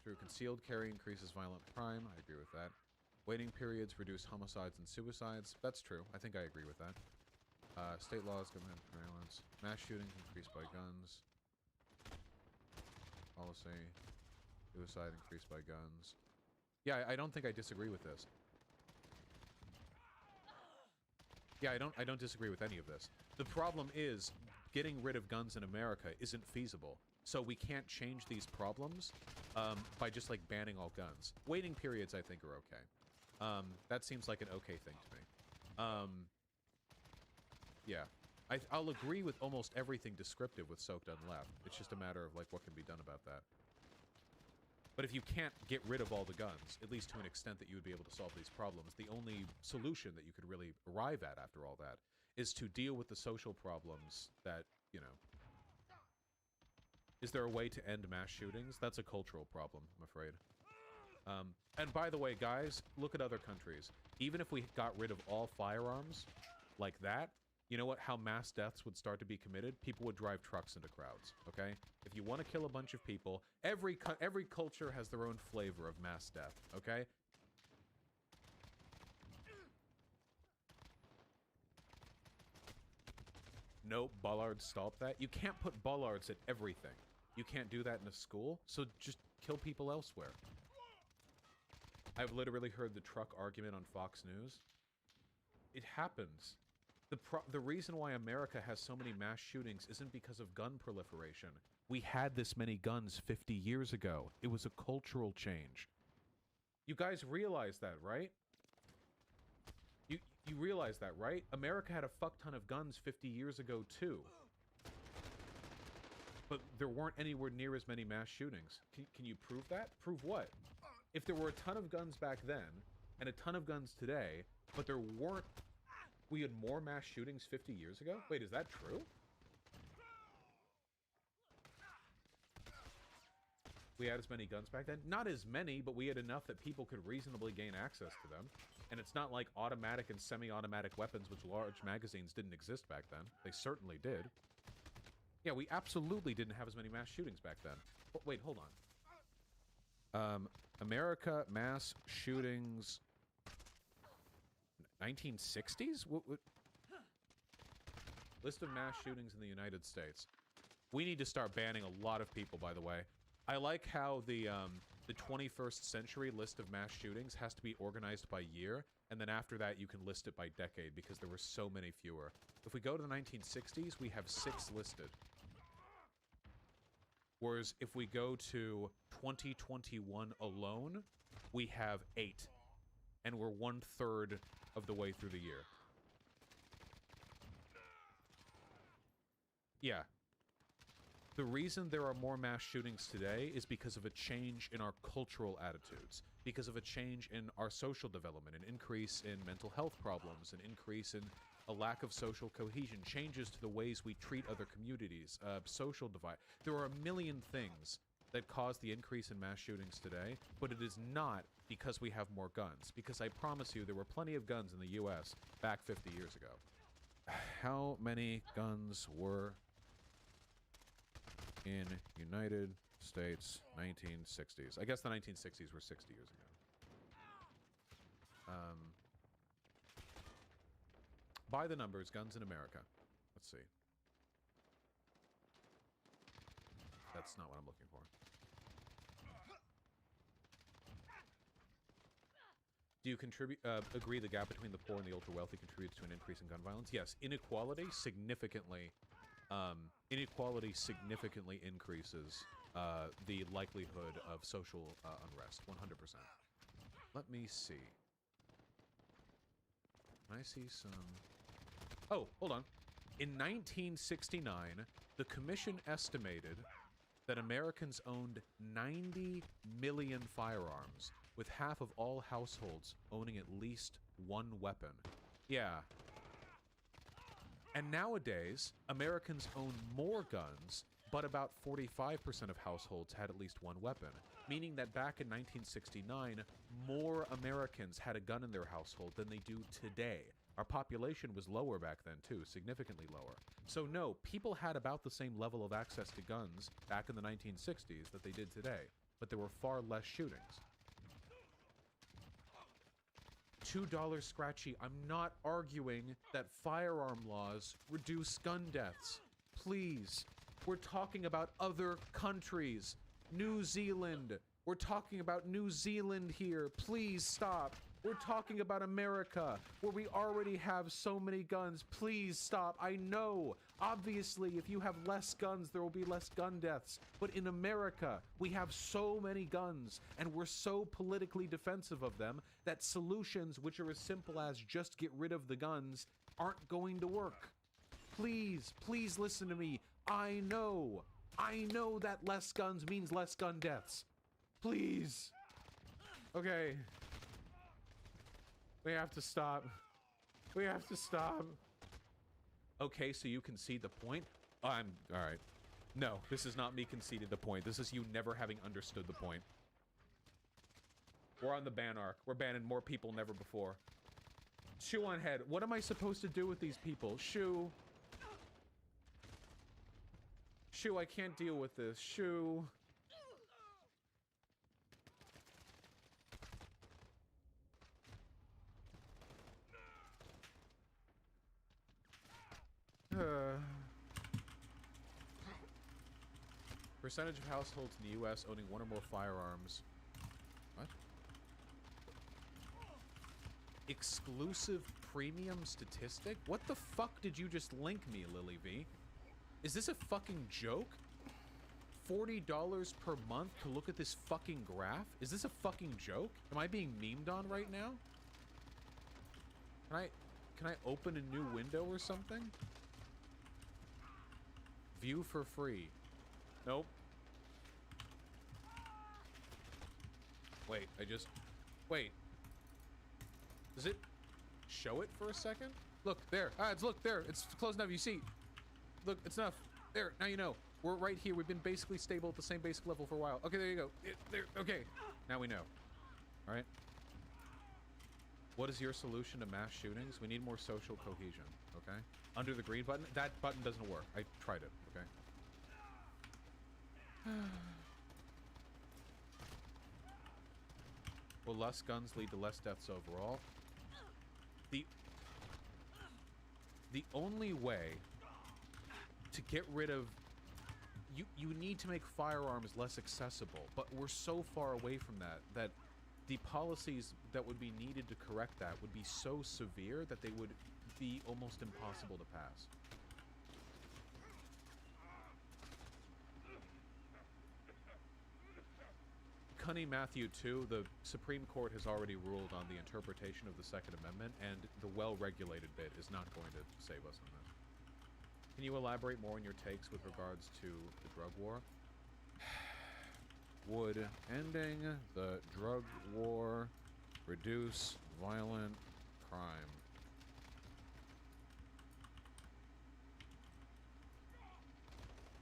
Through concealed carry increases violent crime. I agree with that. Waiting periods reduce homicides and suicides. That's true. I think I agree with that. State laws, government violence. Mass shootings increased by guns. Policy. Suicide increased by guns. Yeah, I don't think I disagree with this. Yeah, I don't disagree with any of this. The problem is, getting rid of guns in America isn't feasible. So we can't change these problems by just, like, banning all guns. Waiting periods, I think, are okay. That seems like an okay thing to me. Yeah. I'll agree with almost everything descriptive with Soaked Done Left. It's just a matter of, like, what can be done about that. But if you can't get rid of all the guns, at least to an extent that you would be able to solve these problems, the only solution that you could really arrive at after all that is to deal with the social problems that, you know... Is there a way to end mass shootings? That's a cultural problem, I'm afraid. And by the way, guys, look at other countries. Even if we got rid of all firearms like that, you know what? How mass deaths would start to be committed? People would drive trucks into crowds, okay? If you want to kill a bunch of people, every culture has their own flavor of mass death, okay? No, bollards, stop that. You can't put bollards at everything. You can't do that in a school, so just kill people elsewhere. I've literally heard the truck argument on Fox News. It happens. The reason why America has so many mass shootings isn't because of gun proliferation. We had this many guns 50 years ago. It was a cultural change. You guys realize that, right? You realize that, right? America had a fuck ton of guns 50 years ago, too. But there weren't anywhere near as many mass shootings. Can you prove that? Prove what? If there were a ton of guns back then, and a ton of guns today, but there weren't... We had more mass shootings 50 years ago? Wait, is that true? We had as many guns back then? Not as many, but we had enough that people could reasonably gain access to them. And it's not like automatic and semi-automatic weapons with large magazines didn't exist back then. They certainly did. Yeah, we absolutely didn't have as many mass shootings back then. Oh, wait, hold on. America, mass shootings... 1960s? What? List of mass shootings in the United States. We need to start banning a lot of people, by the way. I like how the 21st century list of mass shootings has to be organized by year, and then after that you can list it by decade, because there were so many fewer. If we go to the 1960s, we have 6 listed. Whereas if we go to 2021 alone, we have 8. And we're 1/3 of the way through the year. Yeah. The reason there are more mass shootings today is because of a change in our cultural attitudes, because of a change in our social development, an increase in mental health problems, an increase in a lack of social cohesion, changes to the ways we treat other communities, social divide. There are a million things that cause the increase in mass shootings today, but it is not because we have more guns, because I promise you there were plenty of guns in the US back 50 years ago. How many guns were in United States 1960s? I guess the 1960s were 60 years ago. By the numbers, guns in America. Let's see. That's not what I'm looking for. Do you agree the gap between the poor and the ultra-wealthy contributes to an increase in gun violence? Yes, inequality significantly increases the likelihood of social unrest, 100%. Let me see. Can I see some... Oh, hold on. In 1969, the commission estimated that Americans owned 90 million firearms, with half of all households owning at least one weapon. Yeah. And nowadays, Americans own more guns, but about 45% of households had at least one weapon, meaning that back in 1969, more Americans had a gun in their household than they do today. Our population was lower back then, too, significantly lower. So no, people had about the same level of access to guns back in the 1960s that they did today, but there were far less shootings. $2 Scratchy, I'm not arguing that firearm laws reduce gun deaths. Please. We're talking about other countries. New Zealand. We're talking about New Zealand here. Please stop. We're talking about America, where we already have so many guns. Please stop. I know, obviously, if you have less guns, there will be less gun deaths. But in America, we have so many guns, and we're so politically defensive of them, that solutions which are as simple as just get rid of the guns aren't going to work. please, please listen to me. I know that less guns means less gun deaths. Please. Okay. We have to stop. We have to stop. Okay, so you concede the point? All right. No, this is not me conceding the point. This is you never having understood the point. We're on the ban arc. We're banning more people than ever before. Shoe on head. What am I supposed to do with these people? Shoe. Shoe, I can't deal with this. Shoe. Percentage of households in the U.S. owning one or more firearms. What? Exclusive premium statistic? What the fuck did you just link me, Lily V? Is this a fucking joke? $40 per month to look at this fucking graph? Is this a fucking joke? Am I being memed on right now? Can I open a new window or something? View for free. Nope. Wait, wait. Does it show it for a second? Look, there. Look, there. It's close enough. You see. Look, it's enough. There, now you know. We're right here. We've been basically stable at the same basic level for a while. Okay, there you go. There, okay. Now we know. All right. What is your solution to mass shootings? We need more social cohesion, okay? Under the green button? That button doesn't work. I tried it, okay? Will less guns lead to less deaths overall? The only way to get rid of... You need to make firearms less accessible, but we're so far away from that the policies that would be needed to correct that would be so severe that they would be almost impossible to pass. Cunny Matthew 2, the Supreme Court has already ruled on the interpretation of the Second Amendment, and the well-regulated bit is not going to save us on this. Can you elaborate more on your takes with regards to the drug war? Would ending the drug war reduce violent crime?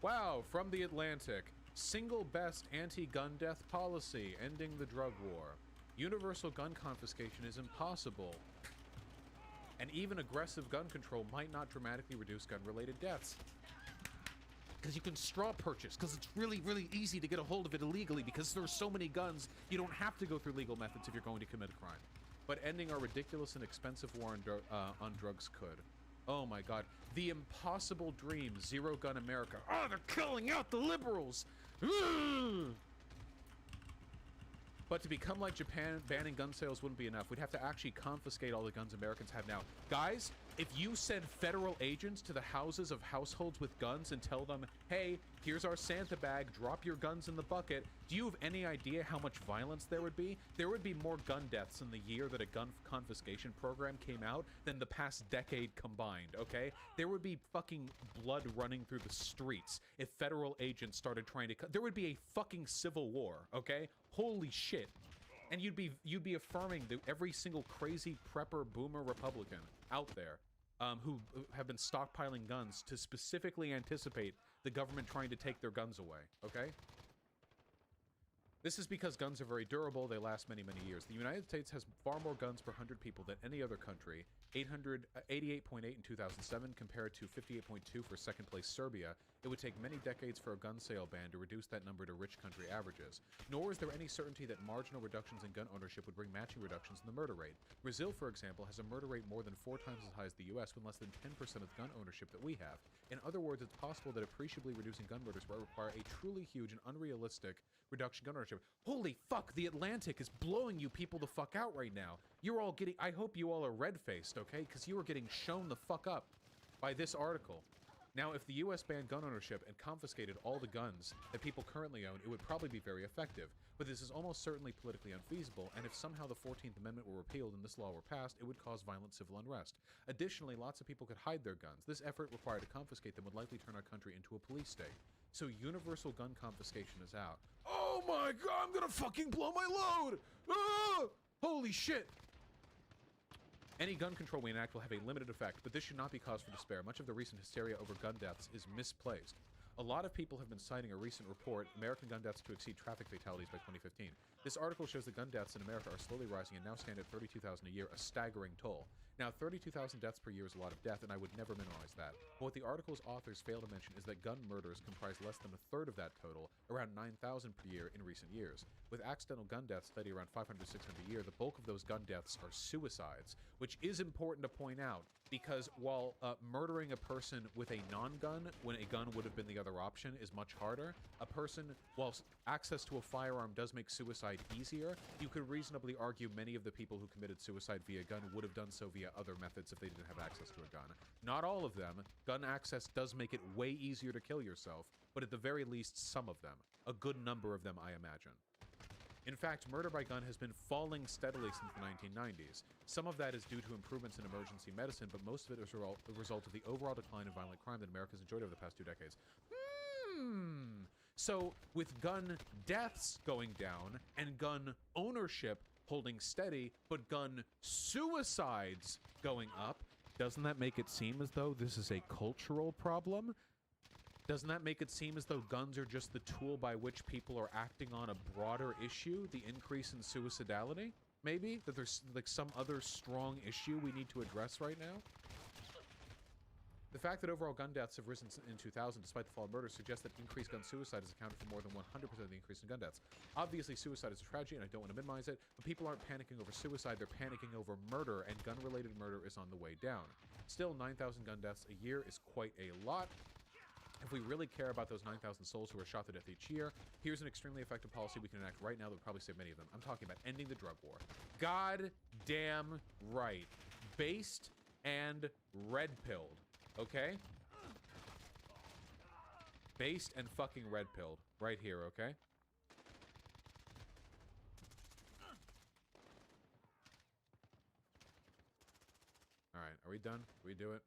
Wow, from the Atlantic. Single best anti-gun death policy, ending the drug war. Universal gun confiscation is impossible. And even aggressive gun control might not dramatically reduce gun-related deaths. Because you can straw purchase, because it's really, really easy to get a hold of it illegally, because there are so many guns, you don't have to go through legal methods if you're going to commit a crime. But ending our ridiculous and expensive war on drugs could. Oh my god. The impossible dream, Zero Gun America. Oh, they're killing out the liberals! But to become like Japan, banning gun sales wouldn't be enough. We'd have to actually confiscate all the guns Americans have now. Guys, if you send federal agents to the houses of households with guns and tell them, hey, here's our Santa bag, drop your guns in the bucket, do you have any idea how much violence there would be? There would be more gun deaths in the year that a gun confiscation program came out than the past decade combined, okay? There would be fucking blood running through the streets if federal agents started trying to... There would be a fucking civil war, okay? Holy shit. And you'd be affirming every single crazy prepper boomer Republican out there who have been stockpiling guns to specifically anticipate the government trying to take their guns away, okay? This is because guns are very durable, they last many, many years. The United States has far more guns per 100 people than any other country, 88.8 in 2007 compared to 58.2 for second place Serbia. It would take many decades for a gun sale ban to reduce that number to rich country averages. Nor is there any certainty that marginal reductions in gun ownership would bring matching reductions in the murder rate. Brazil, for example, has a murder rate more than 4 times as high as the US with less than 10% of gun ownership that we have. In other words, it's possible that appreciably reducing gun murders will require a truly huge and unrealistic reduction in gun ownership. Holy fuck, the Atlantic is blowing you people the fuck out right now. You're all getting... I hope you all are red-faced, okay? Because you are getting shown the fuck up by this article. Now, if the U.S. banned gun ownership and confiscated all the guns that people currently own, it would probably be very effective. But this is almost certainly politically unfeasible, and if somehow the 14th Amendment were repealed and this law were passed, it would cause violent civil unrest. Additionally, lots of people could hide their guns. This effort required to confiscate them would likely turn our country into a police state. So universal gun confiscation is out. Oh my god, I'm gonna fucking blow my load! Ah! Holy shit! Any gun control we enact will have a limited effect, but this should not be cause for despair. Much of the recent hysteria over gun deaths is misplaced. A lot of people have been citing a recent report, American gun deaths to exceed traffic fatalities by 2015. This article shows that gun deaths in America are slowly rising and now stand at 32,000 a year, a staggering toll. Now, 32,000 deaths per year is a lot of death, and I would never minimize that. But what the article's authors fail to mention is that gun murders comprise less than a third of that total, around 9,000 per year in recent years. With accidental gun deaths steady around 500 to 600 a year, the bulk of those gun deaths are suicides, which is important to point out, because while murdering a person with a non-gun, when a gun would have been the other option, is much harder, a person, whilst access to a firearm does make suicide easier, you could reasonably argue many of the people who committed suicide via gun would have done so via other methods if they didn't have access to a gun. Not all of them. Gun access does make it way easier to kill yourself, but at the very least, some of them. A good number of them, I imagine. In fact, murder by gun has been falling steadily since the 1990s. Some of that is due to improvements in emergency medicine, but most of it is a result of the overall decline in violent crime that America's enjoyed over the past 2 decades. So, with gun deaths going down and gun ownership holding steady, but gun suicides going up, doesn't that make it seem as though this is a cultural problem? Doesn't that make it seem as though guns are just the tool by which people are acting on a broader issue, the increase in suicidality? Maybe? That there's like some other strong issue we need to address right now? The fact that overall gun deaths have risen in 2000 despite the fall of murders suggests that increased gun suicide has accounted for more than 100% of the increase in gun deaths. Obviously, suicide is a tragedy, and I don't want to minimize it, but people aren't panicking over suicide, they're panicking over murder, and gun-related murder is on the way down. Still, 9,000 gun deaths a year is quite a lot. If we really care about those 9,000 souls who are shot to death each year, here's an extremely effective policy we can enact right now that would probably save many of them. I'm talking about ending the drug war. God damn right. Based and red-pilled. Okay? Based and fucking red-pilled. Right here, okay? Alright, are we done? Can we do it?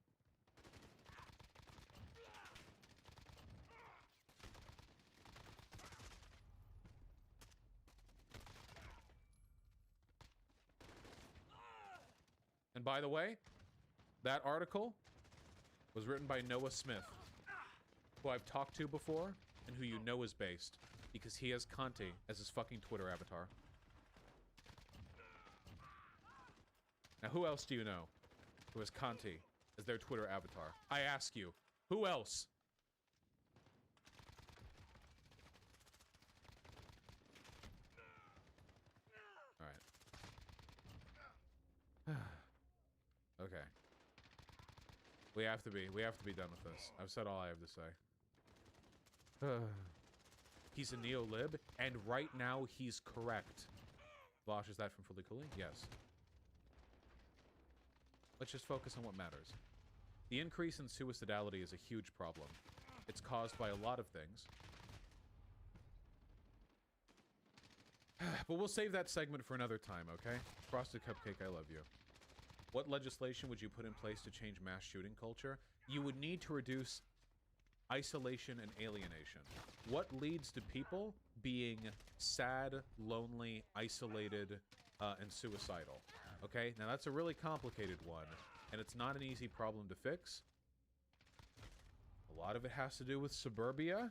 And by the way, that article was written by Noah Smith, who I've talked to before, and who you know is based, because he has Conti as his fucking Twitter avatar. Now, who else do you know who has Conti as their Twitter avatar? I ask you, who else? Alright. Okay. We have to be done with this. I've said all I have to say. He's a neo-lib, and right now he's correct. Vaush, is that from Fully Cooley? Yes. Let's just focus on what matters. The increase in suicidality is a huge problem. It's caused by a lot of things. But we'll save that segment for another time, okay? Frosted Cupcake, I love you. What legislation would you put in place to change mass shooting culture? You would need to reduce isolation and alienation. What leads to people being sad, lonely, isolated, and suicidal? Okay, now that's a really complicated one, and it's not an easy problem to fix. A lot of it has to do with suburbia,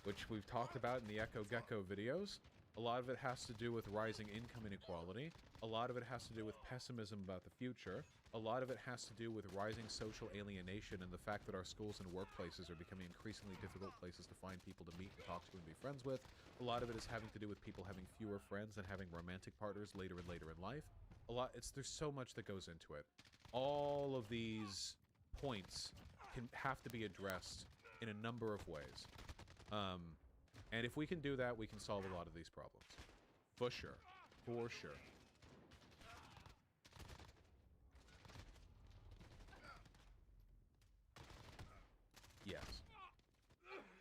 which we've talked about in the Echo Gecko videos. A lot of it has to do with rising income inequality. A lot of it has to do with pessimism about the future. A lot of it has to do with rising social alienation and the fact that our schools and workplaces are becoming increasingly difficult places to find people to meet and talk to and be friends with. A lot of it is having to do with people having fewer friends and having romantic partners later and later in life. There's so much that goes into it. All of these points have to be addressed in a number of ways. And if we can do that, we can solve a lot of these problems. For sure. For sure.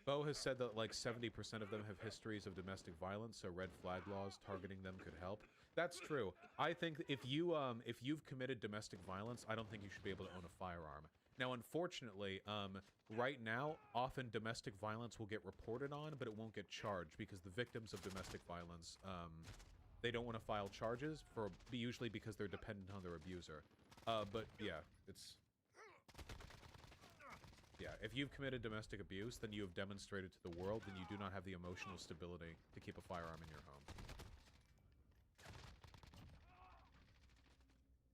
Bo has said that like 70% of them have histories of domestic violence, so red flag laws targeting them could help. That's true. I think if you've committed domestic violence, I don't think you should be able to own a firearm. Now, unfortunately, right now, often domestic violence will get reported on, but it won't get charged because the victims of domestic violence, they don't want to file charges usually because they're dependent on their abuser. But yeah, yeah, if you've committed domestic abuse, then you have demonstrated to the world that you do not have the emotional stability to keep a firearm in your home.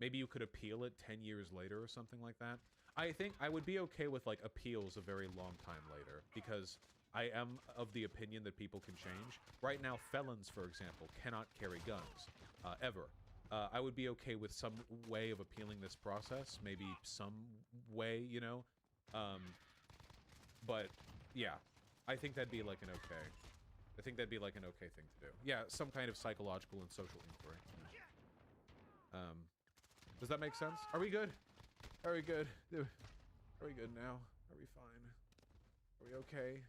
Maybe you could appeal it 10 years later or something like that. I think I would be okay with, like, appeals a very long time later, because I am of the opinion that people can change. Right now, felons, for example, cannot carry guns, ever. I would be okay with some way of appealing this process, maybe some way, you know? But, yeah, I think that'd be, like, an okay. I think that'd be, like, an okay thing to do. Yeah, some kind of psychological and social inquiry. Does that make sense? Are we good? Are we good? Are we good now? Are we fine? Are we okay?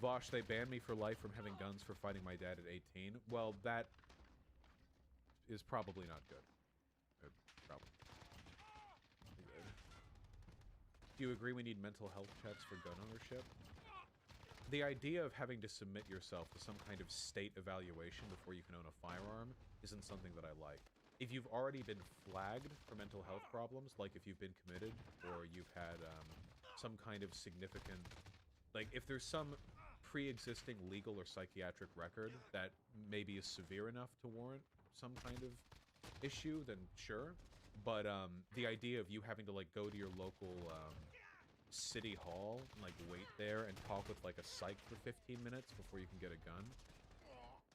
Vaush, they banned me for life from having guns for fighting my dad at 18. Well, that is probably not good. Probably. Good. Do you agree we need mental health checks for gun ownership? The idea of having to submit yourself to some kind of state evaluation before you can own a firearm isn't something that I like. If you've already been flagged for mental health problems, like if you've been committed, or you've had some kind of significant... Like, if there's some pre-existing legal or psychiatric record that maybe is severe enough to warrant some kind of issue, then sure. But the idea of you having to, like, go to your local... city hall and like wait there and talk with like a psych for 15 minutes before you can get a gun.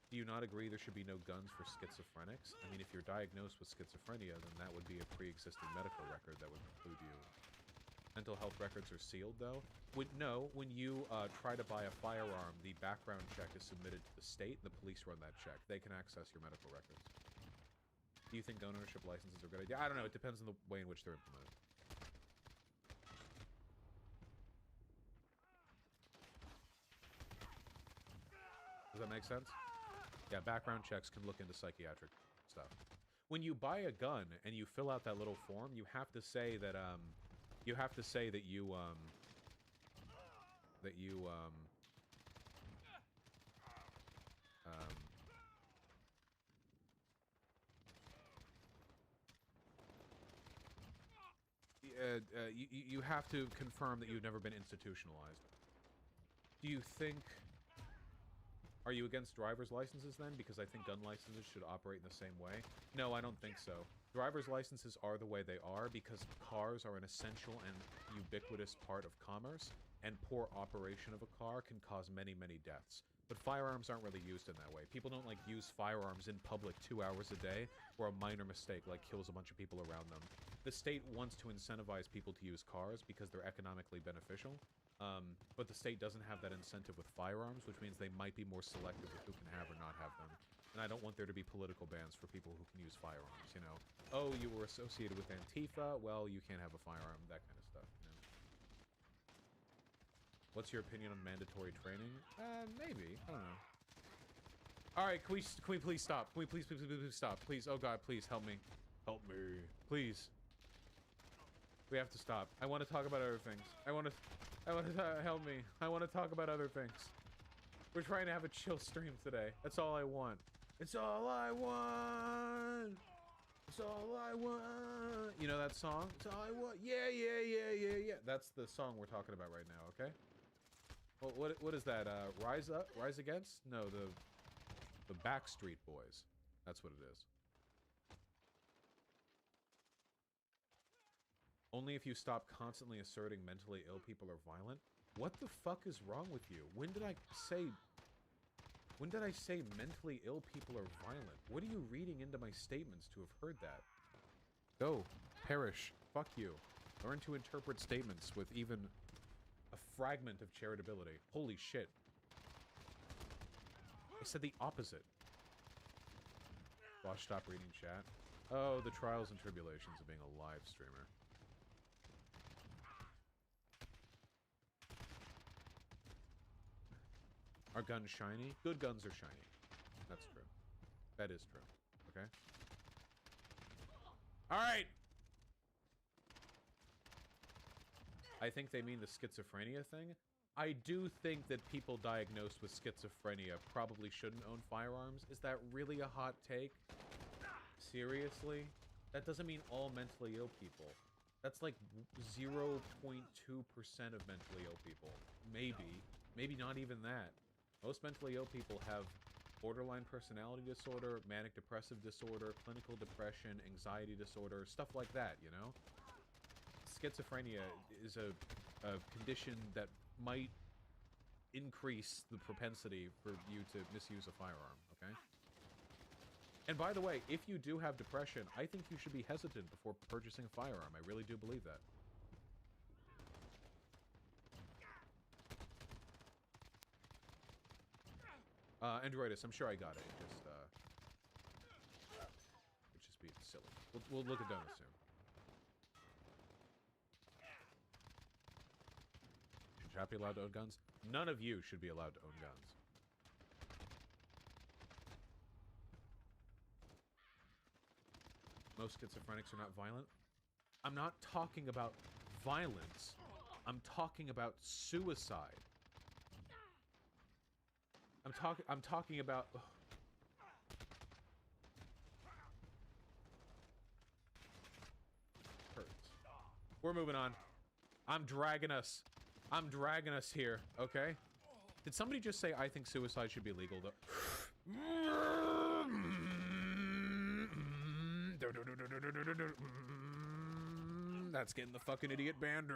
Do you not agree there should be no guns for schizophrenics? I mean, if you're diagnosed with schizophrenia, then that would be a pre-existing medical record that would include you. Mental health records are sealed, though. When you try to buy a firearm, the background check is submitted to the state, and the police run that check. They can access your medical records. Do you think gun ownership licenses are a good idea? I don't know. It depends on the way in which they're implemented. Does that make sense? Yeah, background checks can look into psychiatric stuff. When you buy a gun and you fill out that little form, you have to say that you have to confirm that you've never been institutionalized. Do you think... Are you against driver's licenses then? Because I think gun licenses should operate in the same way. No, I don't think so. Driver's licenses are the way they are because cars are an essential and ubiquitous part of commerce, and poor operation of a car can cause many, many deaths. But firearms aren't really used in that way. People don't, like, use firearms in public 2 hours a day where a minor mistake, like, kills a bunch of people around them. The state wants to incentivize people to use cars because they're economically beneficial. But the state doesn't have that incentive with firearms, which means they might be more selective with who can have or not have them. And I don't want there to be political bans for people who can use firearms, you know? Oh, you were associated with Antifa? Well, you can't have a firearm, that kind of stuff, you know? What's your opinion on mandatory training? Maybe. I don't know. Alright, can we please stop? Can we please stop? Please, oh god, please, help me. Help me. Please. We have to stop. I want to talk about other things. Help me. I want to talk about other things. We're trying to have a chill stream today. That's all I want. It's all I want. It's all I want. You know that song? It's all I want. Yeah. That's the song we're talking about right now, okay? Well, what is that? Rise Up? Rise Against? No, the Backstreet Boys. That's what it is. Only if you stop constantly asserting mentally ill people are violent. What the fuck is wrong with you? When did I say mentally ill people are violent? What are you reading into my statements to have heard that? Go. Perish. Fuck you. Learn to interpret statements with even a fragment of charitability. Holy shit. I said the opposite. Watch, stop reading chat. Oh, the trials and tribulations of being a live streamer. Are guns shiny? Good guns are shiny. That's true. That is true. Okay. All right. I think they mean the schizophrenia thing. I do think that people diagnosed with schizophrenia probably shouldn't own firearms. Is that really a hot take? Seriously? That doesn't mean all mentally ill people. That's like 0.2% of mentally ill people. Maybe. Maybe not even that. Most mentally ill people have borderline personality disorder, manic depressive disorder, clinical depression, anxiety disorder, stuff like that, you know? Schizophrenia is a condition that might increase the propensity for you to misuse a firearm, okay? And by the way, if you do have depression, I think you should be hesitant before purchasing a firearm. I really do believe that. Androidus, I'm sure I got it. It's just being silly. We'll look at donuts soon. Should chat be allowed to own guns? None of you should be allowed to own guns. Most schizophrenics are not violent. I'm not talking about violence. I'm talking about suicide. I'm talking about... Ugh. Hurts. We're moving on. I'm dragging us here, okay? Did somebody just say I think suicide should be legal though? That's getting the fucking idiot banned.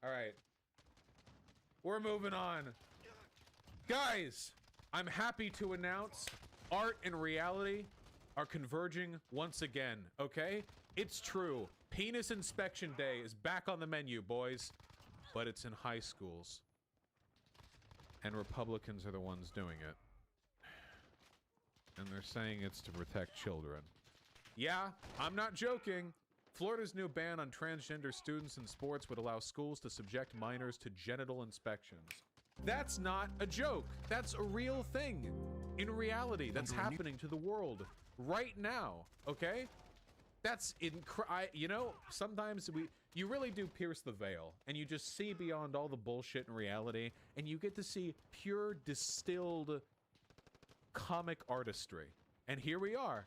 Alright. We're moving on. Guys, I'm happy to announce art and reality are converging once again, okay? It's true. Penis Inspection Day is back on the menu, boys. But it's in high schools. And Republicans are the ones doing it. And they're saying it's to protect children. Yeah, I'm not joking. Florida's new ban on transgender students in sports would allow schools to subject minors to genital inspections. That's not a joke. That's a real thing. In reality, that's happening to the world right now, okay? That's you know, sometimes you really do pierce the veil and you just see beyond all the bullshit in reality and you get to see pure distilled comic artistry. And here we are.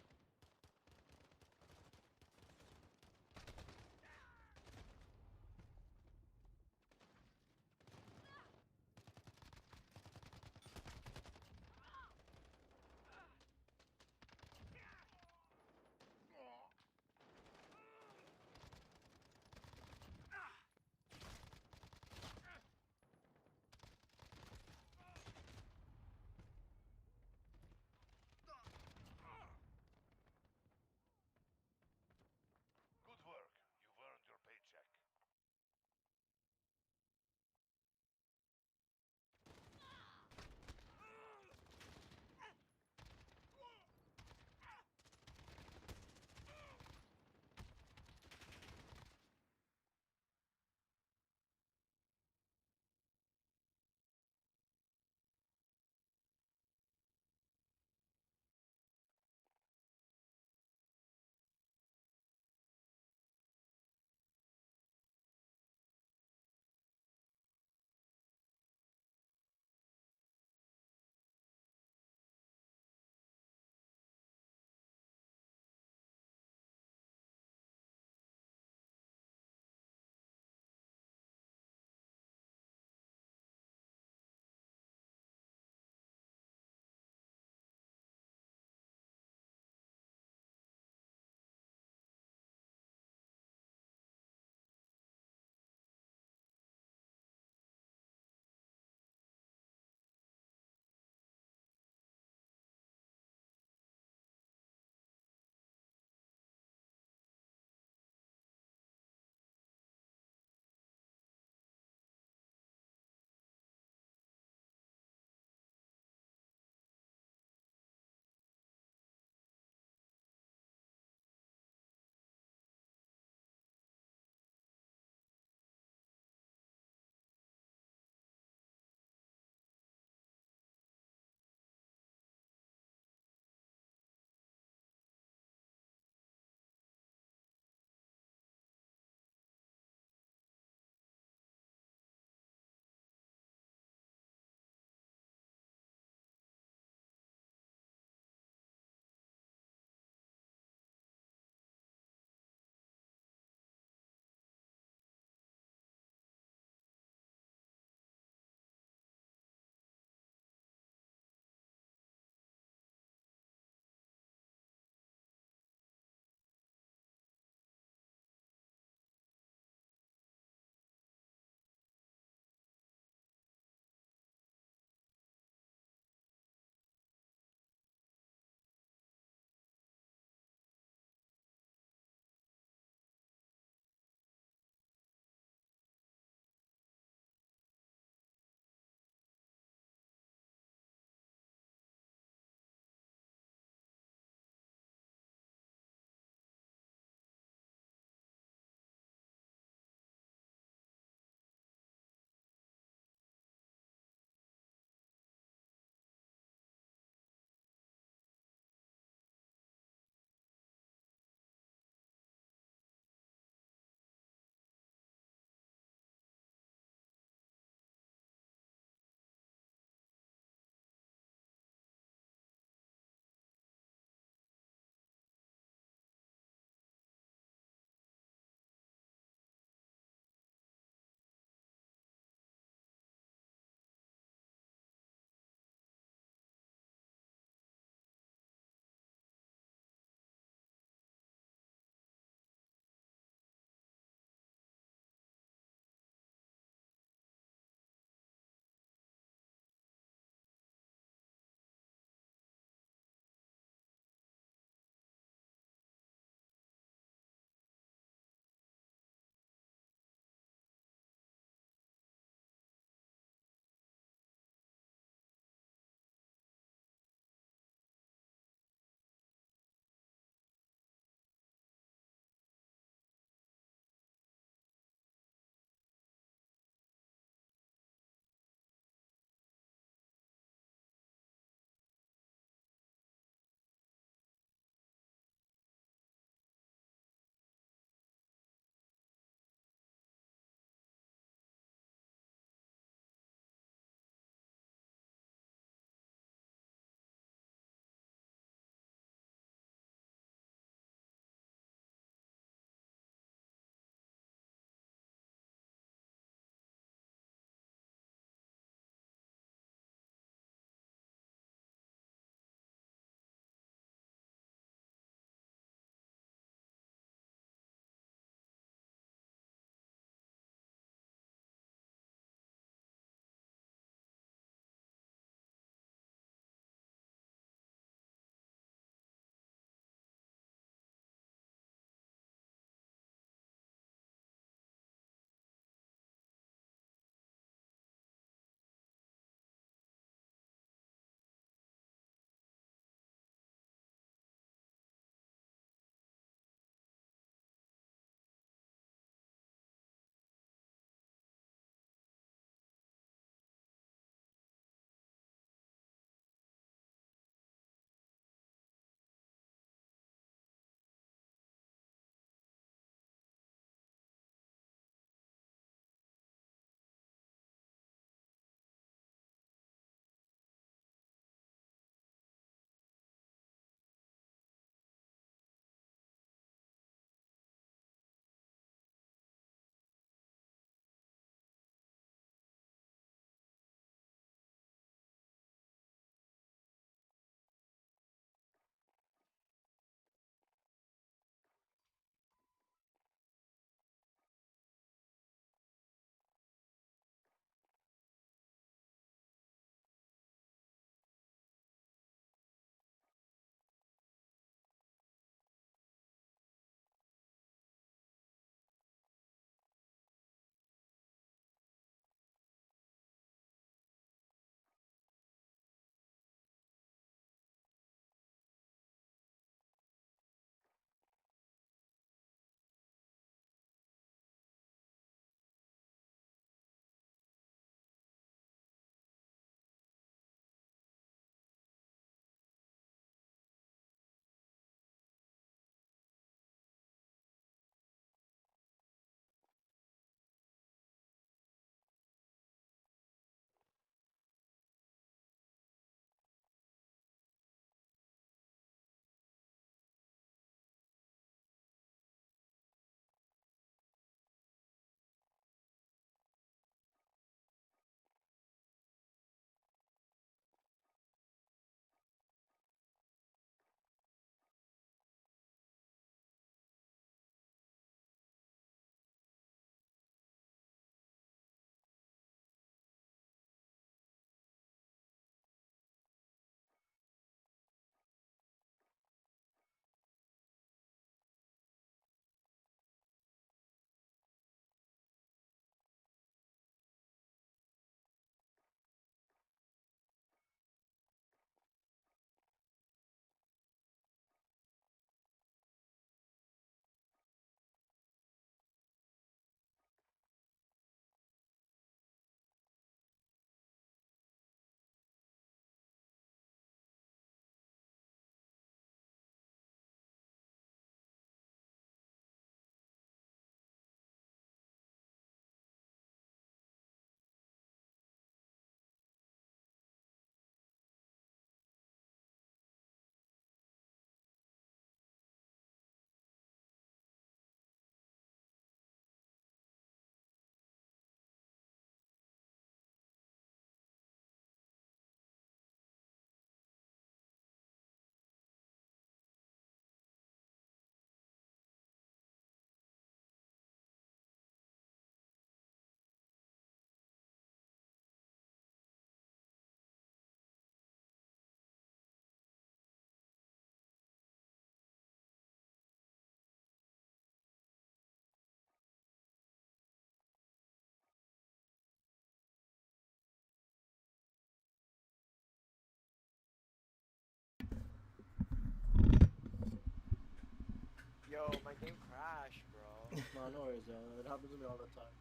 Yo, my game crashed, bro. No, no worries, yo. It happens to me all the time.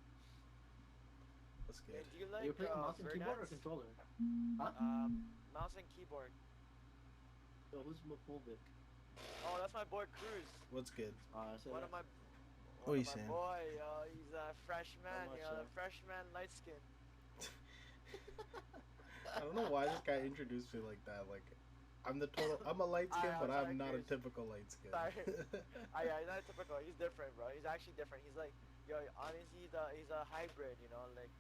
That's Hey, good. do you Are like you playing mouse and keyboard or Verdansk? controller? Huh? Mouse and keyboard. Yo, who's Mopovic? Oh, that's my boy Cruz. What's good? I said One that. of my. What One you of my saying? boy, yo, he's a freshman, much, yo, the yo. freshman light skin. I don't know why this guy introduced me like that. Like, I'm a light skin, I'm but I'm sorry, not a Chris. typical light skin. Sorry. Yeah, he's not typical. He's different, bro. He's actually different. He's like, yo, honestly, he's a hybrid, you know, like,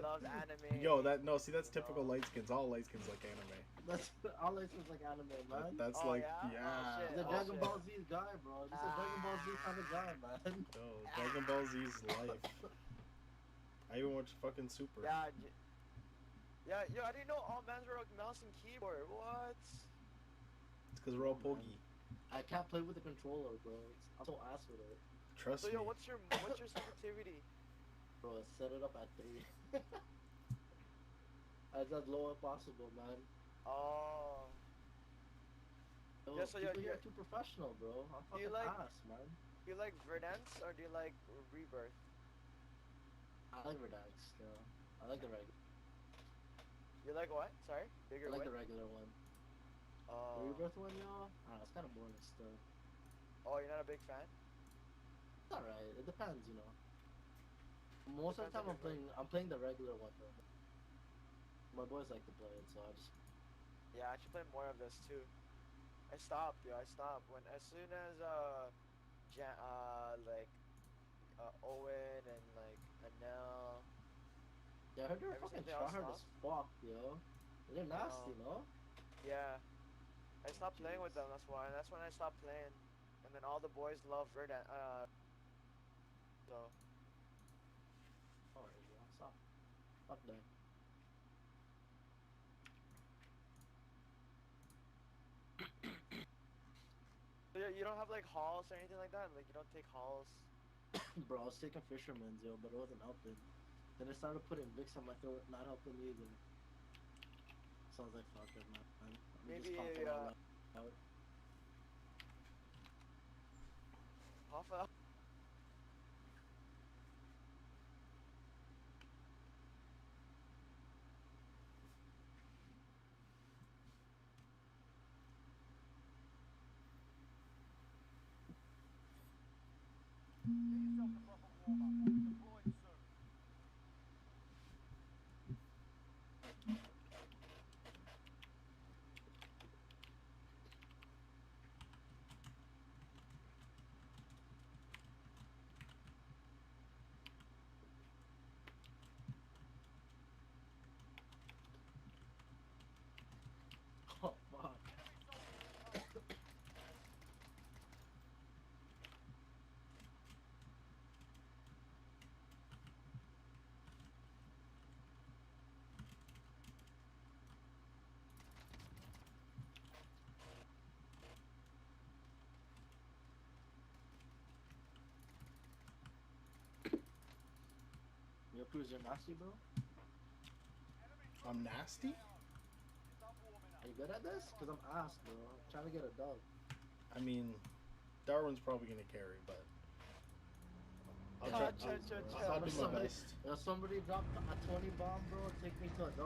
loves anime. Yo, see, that's you typical know. light skins. All light skins like anime. That's all I see is like anime, man. That's Oh, like, yeah? Oh, shit. He's a Oh, Dragon shit. Ball Z guy, bro. He's a Dragon Ball Z kind of guy, man. Yo, Dragon Ball Z's life. I even watched fucking Super. Yeah, yeah, yo, I didn't know all mans were like mouse and keyboard. What? It's because we're all Oh, man. pogi. I can't play with the controller, bro. I'm so ass with it. Trust So, me. yo, what's your sensitivity? Bro, set it up at 3. As low as possible, man. Oh. Yo, Yeah, so people you're- here are too professional, bro. I'm Do you fucking like- ass, man. Do you like Verdansk or do you like Rebirth? I like Redux, yo. I like the regular. You like what? Sorry? I Bigger like what? the regular one. The Oh. Rebirth one, yo. I don't know, it's kind of boring still. Oh, you're not a big fan? It's alright. It depends, you know. Most of the Depends on time, your I'm playing the regular one though. My boys like to play it, so I just. Yeah, I should play more of this too. I stopped, yo. I stopped when as soon as Owen and like Anel. Yeah, I heard they're Ever fucking since they all tryhard as fuck, yo. They're nasty, no? Yeah. I stopped playing with them. That's why. That's when I stopped playing. And then all the boys love Verdan. So. Alright, yo. Stop. Fuck that. So you don't have like halls or anything like that? Like you don't take halls? Bro, I was taking fisherman's, yo, but it wasn't helping. Then I started putting Vicks on my throat, not helping either. So I was like, fuck it, man. Let me Maybe, just pop it all out. Half out. Oh, fuck. Yo, Cruz, you're nasty, bro? I'm nasty? Are you good at this? Because I'm ass, bro. I'm trying to get a dub. I mean, Darwin's probably gonna carry, but I'll Ah, try. chill. I'll do my Somebody- best. If somebody dropped a 20 bomb, bro, take me to a